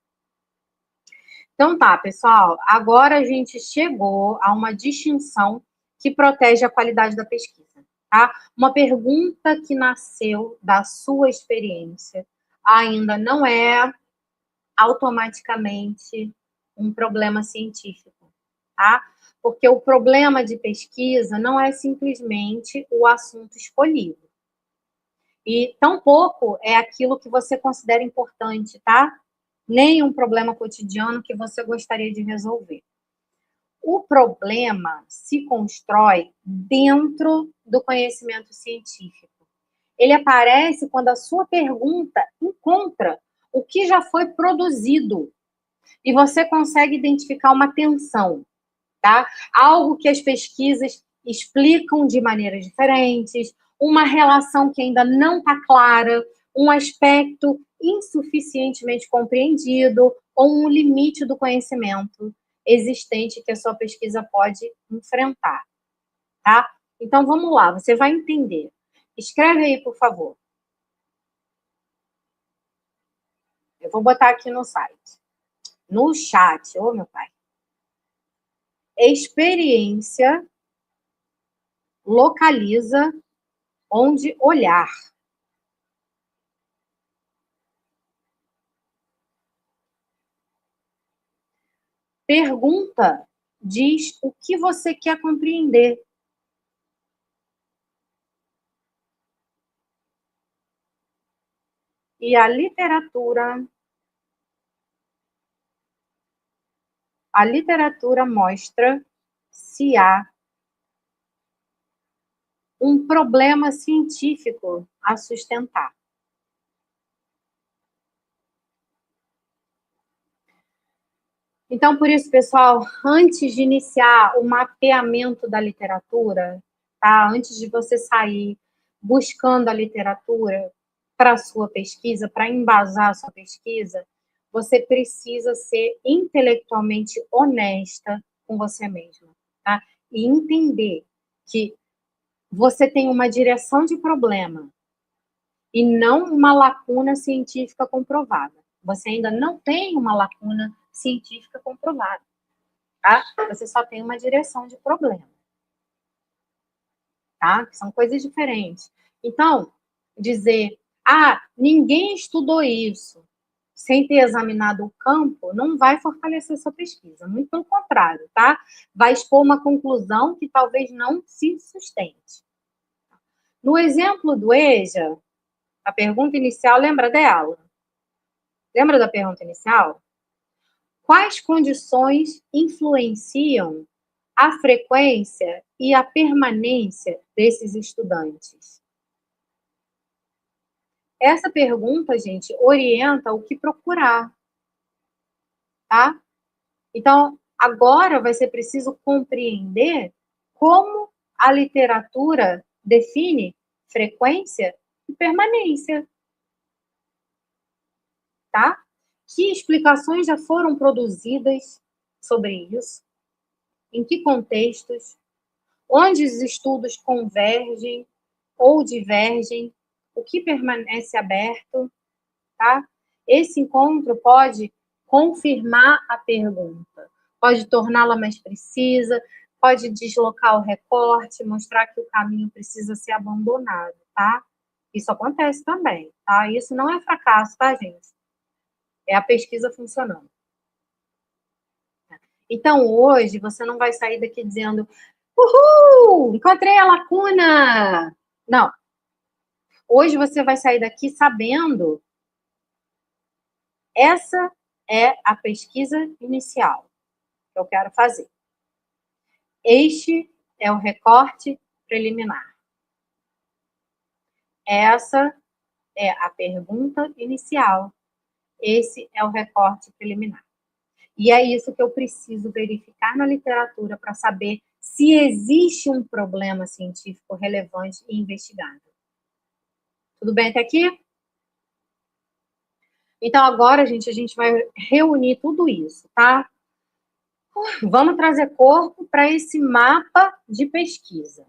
Então tá, pessoal, agora a gente chegou a uma distinção que protege a qualidade da pesquisa, tá? Uma pergunta que nasceu da sua experiência ainda não é automaticamente um problema científico, tá? Porque o problema de pesquisa não é simplesmente o assunto escolhido. E tampouco é aquilo que você considera importante, tá? Nem um problema cotidiano que você gostaria de resolver. O problema se constrói dentro do conhecimento científico. Ele aparece quando a sua pergunta encontra o que já foi produzido e você consegue identificar uma tensão, tá? Algo que as pesquisas explicam de maneiras diferentes, uma relação que ainda não está clara, um aspecto insuficientemente compreendido ou um limite do conhecimento existente que a sua pesquisa pode enfrentar, tá? Então, vamos lá, você vai entender. Escreve aí, por favor. Eu vou botar aqui no site. No chat, ô meu pai. Experiência localiza onde olhar. Pergunta diz o que você quer compreender. E a literatura mostra se há um problema científico a sustentar. Então, por isso, pessoal, antes de iniciar o mapeamento da literatura, tá? Antes de você sair buscando a literatura para a sua pesquisa, para embasar a sua pesquisa, você precisa ser intelectualmente honesta com você mesma, tá? E entender que você tem uma direção de problema e não uma lacuna científica comprovada. Você ainda não tem uma lacuna científica comprovada, tá? Você só tem uma direção de problema, tá? São coisas diferentes. Então, dizer, ninguém estudou isso, sem ter examinado o campo, não vai fortalecer sua pesquisa, muito pelo contrário, tá? Vai expor uma conclusão que talvez não se sustente. No exemplo do EJA, a pergunta inicial, lembra dela? Lembra da pergunta inicial? Quais condições influenciam a frequência e a permanência desses estudantes? Essa pergunta, gente, orienta o que procurar, tá? Então, agora vai ser preciso compreender como a literatura define frequência e permanência, tá? Que explicações já foram produzidas sobre isso? Em que contextos? Onde os estudos convergem ou divergem? O que permanece aberto, tá? Esse encontro pode confirmar a pergunta, pode torná-la mais precisa, pode deslocar o recorte, mostrar que o caminho precisa ser abandonado, tá? Isso acontece também, tá? Isso não é fracasso, tá, gente? É a pesquisa funcionando. Então, hoje, você não vai sair daqui dizendo uhul, encontrei a lacuna! Não. Hoje você vai sair daqui sabendo essa é a pesquisa inicial que eu quero fazer. Este é o recorte preliminar. Essa é a pergunta inicial. Esse é o recorte preliminar. E é isso que eu preciso verificar na literatura para saber se existe um problema científico relevante e investigado. Tudo bem até aqui? Então, agora, gente, a gente vai reunir tudo isso, tá? Vamos trazer corpo para esse mapa de pesquisa.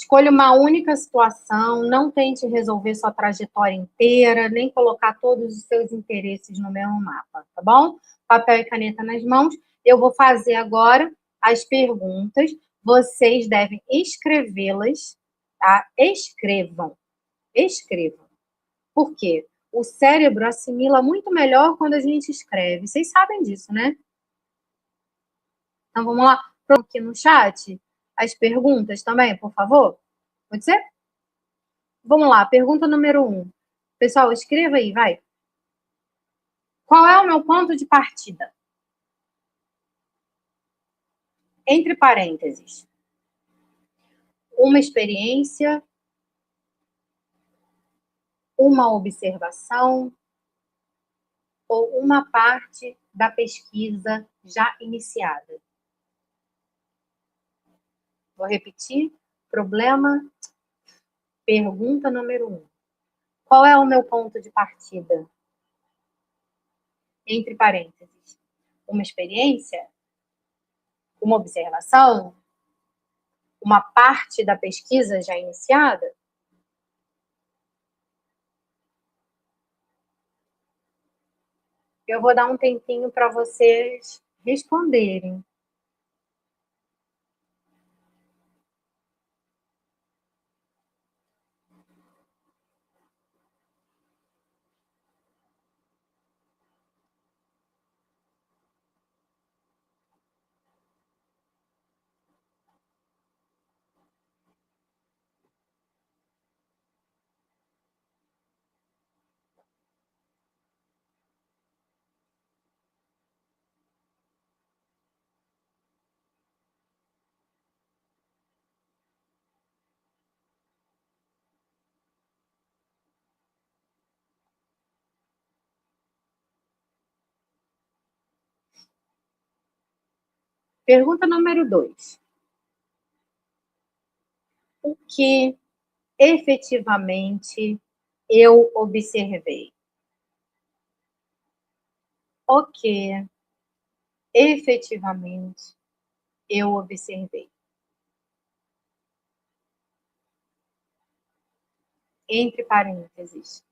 Escolha uma única situação, não tente resolver sua trajetória inteira, nem colocar todos os seus interesses no mesmo mapa, tá bom? Papel e caneta nas mãos. Eu vou fazer agora as perguntas. Vocês devem escrevê-las, tá? Escrevam. Escrevam. Por quê? O cérebro assimila muito melhor quando a gente escreve. Vocês sabem disso, né? Então, vamos lá. Pronto, aqui no chat as perguntas também, por favor. Pode ser? Vamos lá, pergunta número 1. Pessoal, escreva aí, vai. Qual é o meu ponto de partida? Entre parênteses. Uma experiência, uma observação ou uma parte da pesquisa já iniciada. Vou repetir. Problema. Pergunta número 1. Qual é o meu ponto de partida? Entre parênteses. Uma experiência, uma observação, uma parte da pesquisa já iniciada? Eu vou dar um tempinho para vocês responderem. Pergunta número 2. O que efetivamente eu observei? O que efetivamente eu observei? Entre parênteses.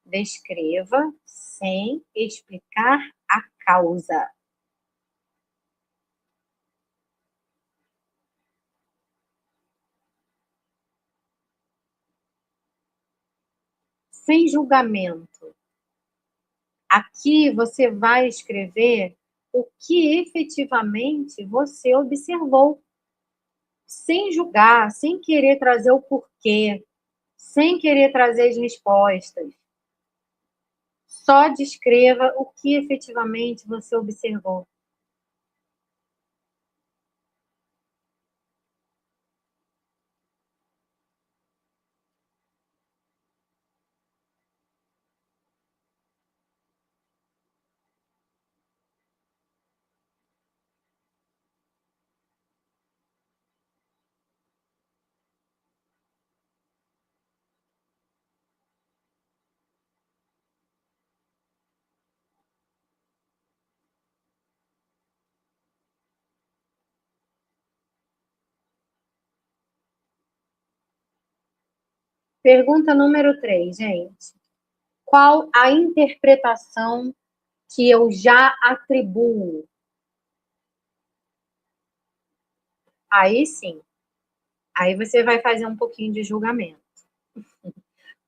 Descreva sem explicar a causa. sem julgamento. Aqui você vai escrever o que efetivamente você observou, sem julgar, sem querer trazer o porquê, sem querer trazer as respostas. Só descreva o que efetivamente você observou. Pergunta número 3, gente. Qual a interpretação que eu já atribuo? Aí sim. Aí você vai fazer um pouquinho de julgamento.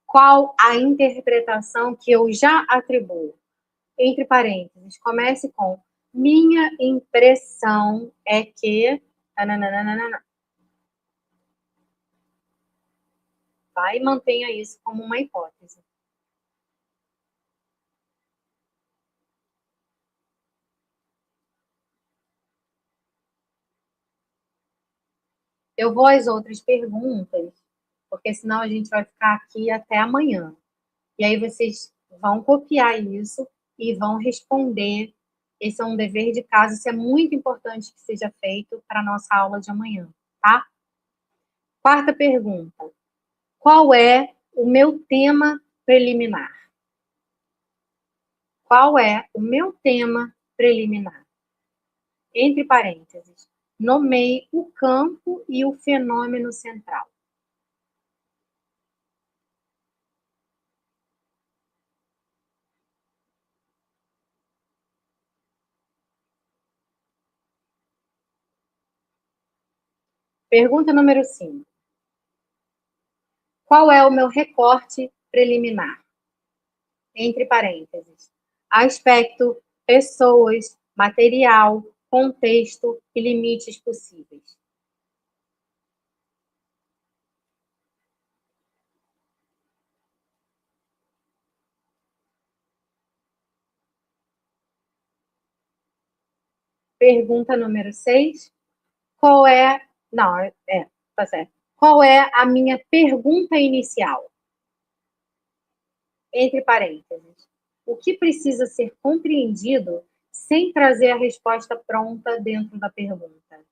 Qual a interpretação que eu já atribuo? Entre parênteses, comece com minha impressão é que. Vai e mantenha isso como uma hipótese. Eu vou às outras perguntas, porque senão a gente vai ficar aqui até amanhã. E aí vocês vão copiar isso e vão responder. Esse é um dever de casa, isso é muito importante que seja feito para a nossa aula de amanhã, tá? Quarta pergunta. Qual é o meu tema preliminar? Qual é o meu tema preliminar? Entre parênteses, nomeie o campo e o fenômeno central. Pergunta número 5. Qual é o meu recorte preliminar? Entre parênteses, aspecto, pessoas, material, contexto e limites possíveis. Pergunta número 6. Qual é. Não, tá certo. Qual é a minha pergunta inicial? Entre parênteses. O que precisa ser compreendido sem trazer a resposta pronta dentro da pergunta?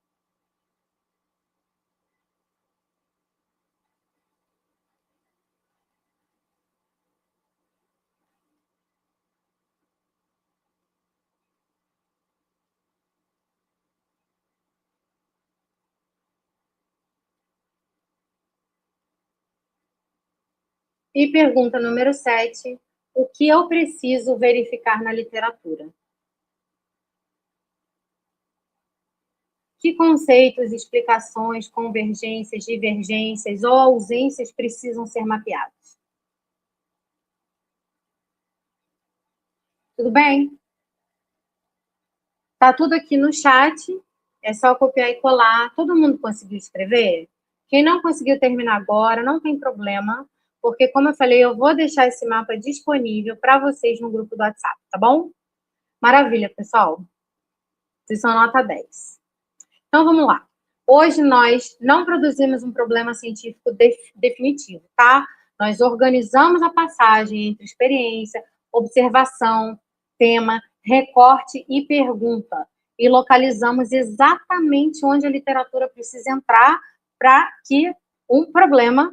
E pergunta número 7. O que eu preciso verificar na literatura? Que conceitos, explicações, convergências, divergências ou ausências precisam ser mapeados? Tudo bem? Tá tudo aqui no chat, é só copiar e colar. Todo mundo conseguiu escrever? Quem não conseguiu terminar agora, não tem problema, porque, como eu falei, eu vou deixar esse mapa disponível para vocês no grupo do WhatsApp, tá bom? Maravilha, pessoal. Vocês são nota 10. Então, vamos lá. Hoje nós não produzimos um problema científico definitivo, tá? Nós organizamos a passagem entre experiência, observação, tema, recorte e pergunta. E localizamos exatamente onde a literatura precisa entrar para que um problema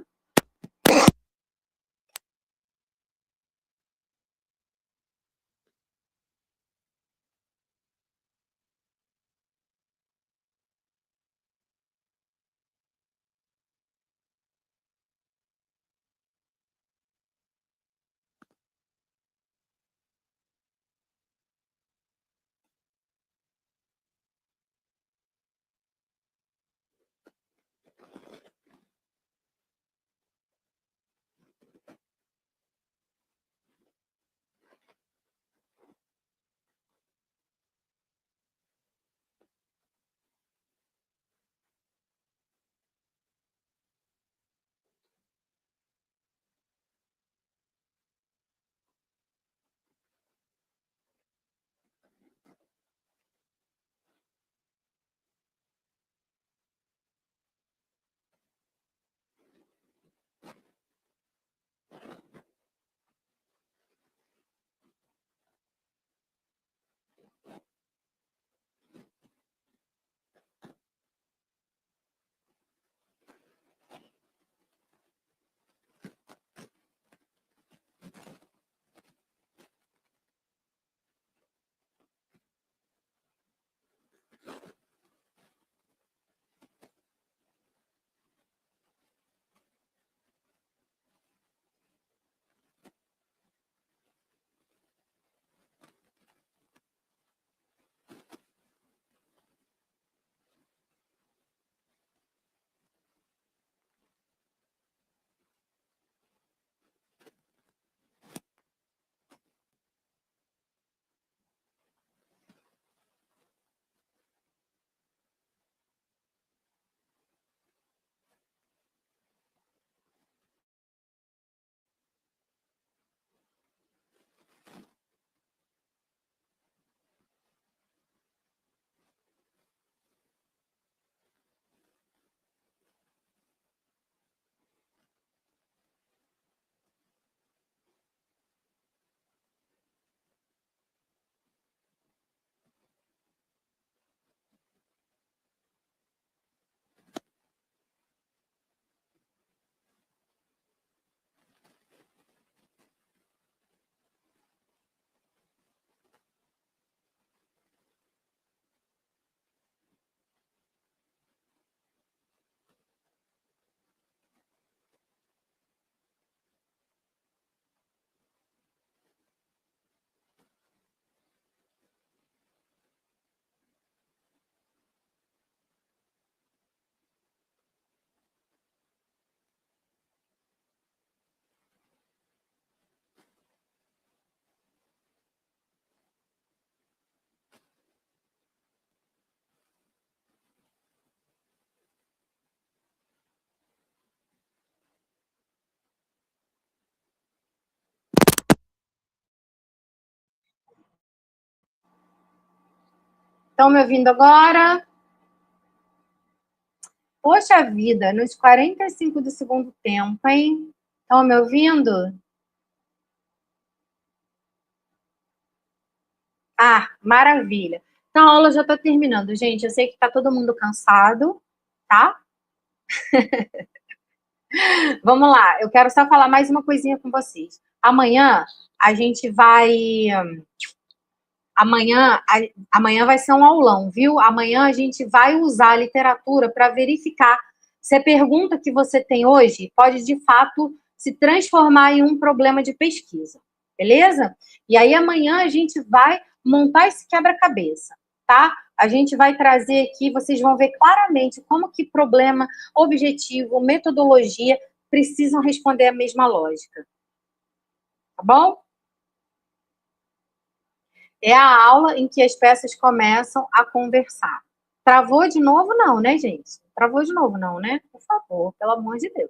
Estão me ouvindo agora? Poxa vida, nos 45 do segundo tempo, hein? Estão me ouvindo? Ah, maravilha. Então, a aula já está terminando, gente. Eu sei que está todo mundo cansado, tá? Vamos lá, eu quero só falar mais uma coisinha com vocês. Amanhã a gente vai. Amanhã vai ser um aulão, viu? Amanhã a gente vai usar a literatura para verificar se a pergunta que você tem hoje pode, de fato, se transformar em um problema de pesquisa, beleza? E aí amanhã a gente vai montar esse quebra-cabeça, tá? A gente vai trazer aqui, vocês vão ver claramente como que problema, objetivo, metodologia precisam responder a mesma lógica, tá bom? É a aula em que as peças começam a conversar. Travou de novo, não, né, gente? Travou de novo, não, né? Por favor, pelo amor de Deus.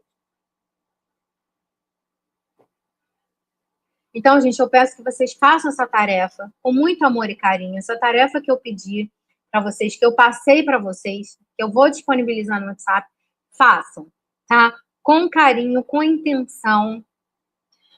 Então, gente, eu peço que vocês façam essa tarefa com muito amor e carinho. Essa tarefa que eu pedi para vocês, que eu passei para vocês, que eu vou disponibilizar no WhatsApp, façam, tá? Com carinho, com intenção,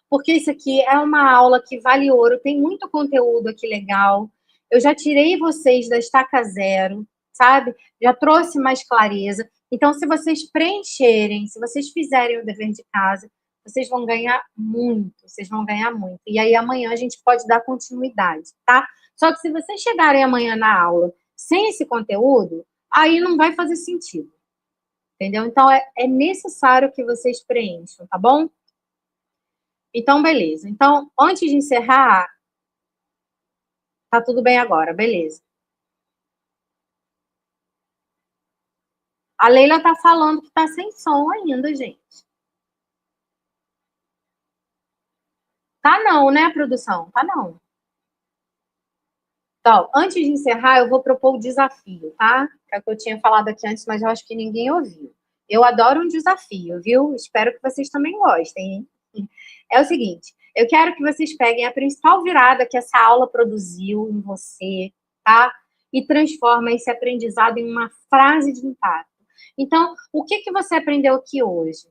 porque isso aqui é uma aula que vale ouro, tem muito conteúdo aqui legal. Eu já tirei vocês da estaca zero, sabe? Já trouxe mais clareza. Então, se vocês preencherem, se vocês fizerem o dever de casa, vocês vão ganhar muito, vocês vão ganhar muito. E aí amanhã a gente pode dar continuidade, tá? Só que se vocês chegarem amanhã na aula sem esse conteúdo, aí não vai fazer sentido, entendeu? Então, é necessário que vocês preencham, tá bom? Então, beleza. Então, antes de encerrar, tá tudo bem agora, beleza. A Leila tá falando que tá sem som ainda, gente. Tá não, né, produção? Tá não. Então, antes de encerrar, eu vou propor o desafio, tá? É o que eu tinha falado aqui antes, mas eu acho que ninguém ouviu. Eu adoro um desafio, viu? Espero que vocês também gostem, hein? É o seguinte, eu quero que vocês peguem a principal virada que essa aula produziu em você, tá? E transformem esse aprendizado em uma frase de impacto. Então, o que você aprendeu aqui hoje?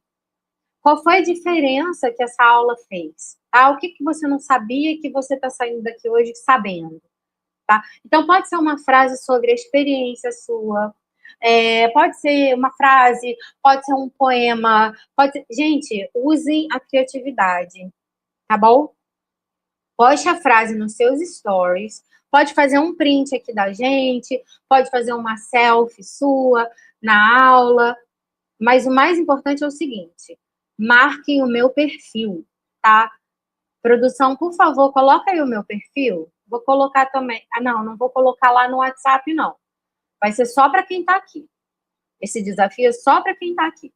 Qual foi a diferença que essa aula fez? Tá? O que você não sabia que você está saindo daqui hoje sabendo? Tá? Então, pode ser uma frase sobre a experiência sua, pode ser uma frase, pode ser um poema, pode ser... Gente, usem a criatividade, tá bom? Poste a frase nos seus stories, pode fazer um print aqui da gente, pode fazer uma selfie sua na aula, mas o mais importante é o seguinte, marquem o meu perfil, tá? Produção, por favor, coloca aí o meu perfil. Vou colocar também. Ah, não vou colocar lá no WhatsApp, não. Vai ser só para quem está aqui. Esse desafio é só para quem está aqui.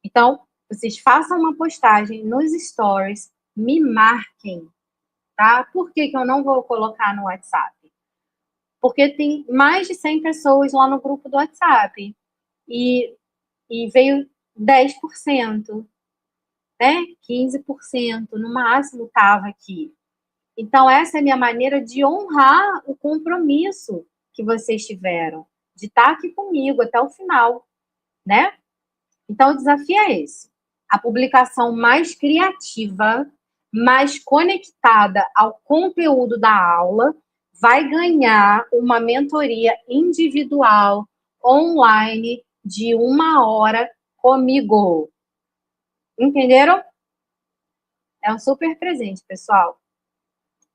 Então, vocês façam uma postagem nos stories, me marquem, tá? Por que eu não vou colocar no WhatsApp? Porque tem mais de 100 pessoas lá no grupo do WhatsApp. E veio 10%, né? 15%, no máximo estava aqui. Então, essa é a minha maneira de honrar o compromisso que vocês tiveram, de estar aqui comigo até o final, né? Então, o desafio é esse. A publicação mais criativa, mais conectada ao conteúdo da aula, vai ganhar uma mentoria individual, online, de 1 hora comigo. Entenderam? É um super presente, pessoal.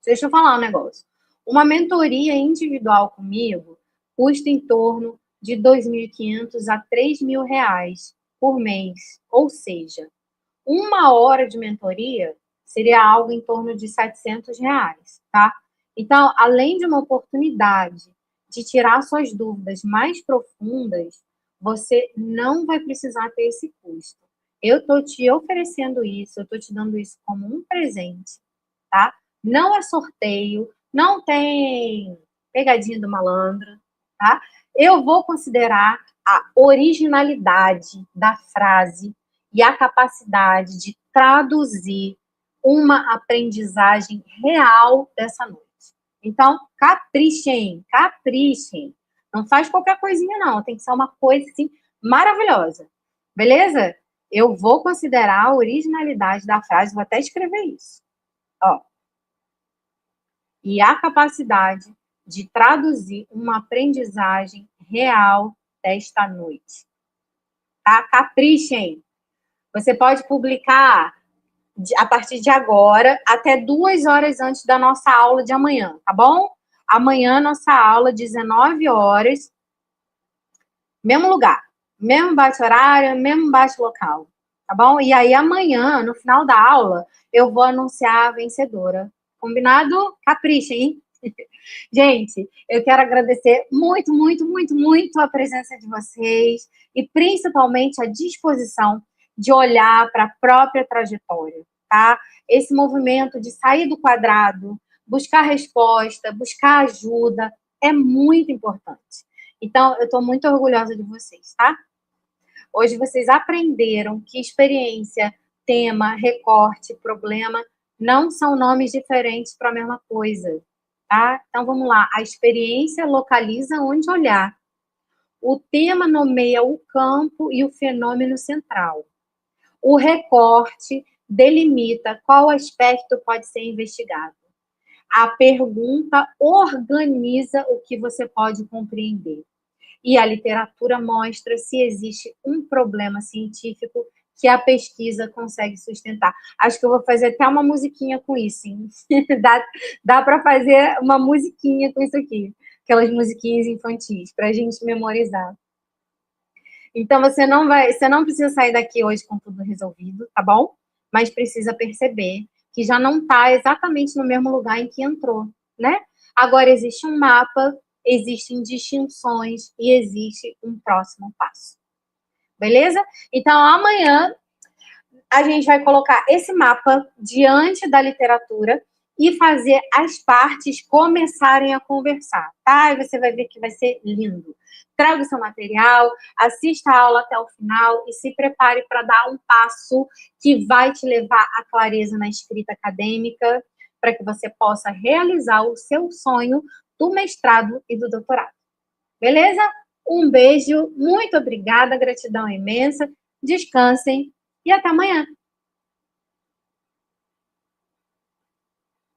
Deixa eu falar um negócio. Uma mentoria individual comigo custa em torno de R$ 2.500 a R$ 3.000 por mês. Ou seja, 1 hora de mentoria seria algo em torno de R$ 700, tá? Então, além de uma oportunidade de tirar suas dúvidas mais profundas, você não vai precisar ter esse custo. Eu estou te oferecendo isso, eu estou te dando isso como um presente, tá? Não é sorteio, não tem pegadinha do malandro, tá? Eu vou considerar a originalidade da frase e a capacidade de traduzir uma aprendizagem real dessa noite. Então, caprichem, caprichem. Não faz qualquer coisinha, não. Tem que ser uma coisa, assim, maravilhosa. Beleza? Eu vou considerar a originalidade da frase, vou até escrever isso. Ó. E a capacidade de traduzir uma aprendizagem real desta noite. Tá? Caprichem. Você pode publicar a partir de agora até 2 horas antes da nossa aula de amanhã, tá bom? Amanhã, nossa aula, 19 horas, mesmo lugar, mesmo bate-horário, mesmo bate-local, tá bom? E aí, amanhã, no final da aula, eu vou anunciar a vencedora. Combinado? Caprichem, hein? Gente, eu quero agradecer muito, muito, muito, muito a presença de vocês e principalmente a disposição de olhar para a própria trajetória, tá? Esse movimento de sair do quadrado, buscar resposta, buscar ajuda, é muito importante. Então, eu estou muito orgulhosa de vocês, tá? Hoje vocês aprenderam que experiência, tema, recorte, problema não são nomes diferentes para a mesma coisa, tá? Então, vamos lá. A experiência localiza onde olhar. O tema nomeia o campo e o fenômeno central. O recorte delimita qual aspecto pode ser investigado. A pergunta organiza o que você pode compreender. E a literatura mostra se existe um problema científico que a pesquisa consegue sustentar. Acho que eu vou fazer até uma musiquinha com isso, hein? Dá para fazer uma musiquinha com isso aqui. Aquelas musiquinhas infantis, para a gente memorizar. Então, você não precisa sair daqui hoje com tudo resolvido, tá bom? Mas precisa perceber que já não está exatamente no mesmo lugar em que entrou, né? Agora, existe um mapa, existem distinções e existe um próximo passo. Beleza? Então, amanhã a gente vai colocar esse mapa diante da literatura e fazer as partes começarem a conversar, tá? E você vai ver que vai ser lindo. Traga o seu material, assista a aula até o final e se prepare para dar um passo que vai te levar à clareza na escrita acadêmica, para que você possa realizar o seu sonho do mestrado e do doutorado. Beleza? Um beijo, muito obrigada, gratidão imensa, descansem e até amanhã.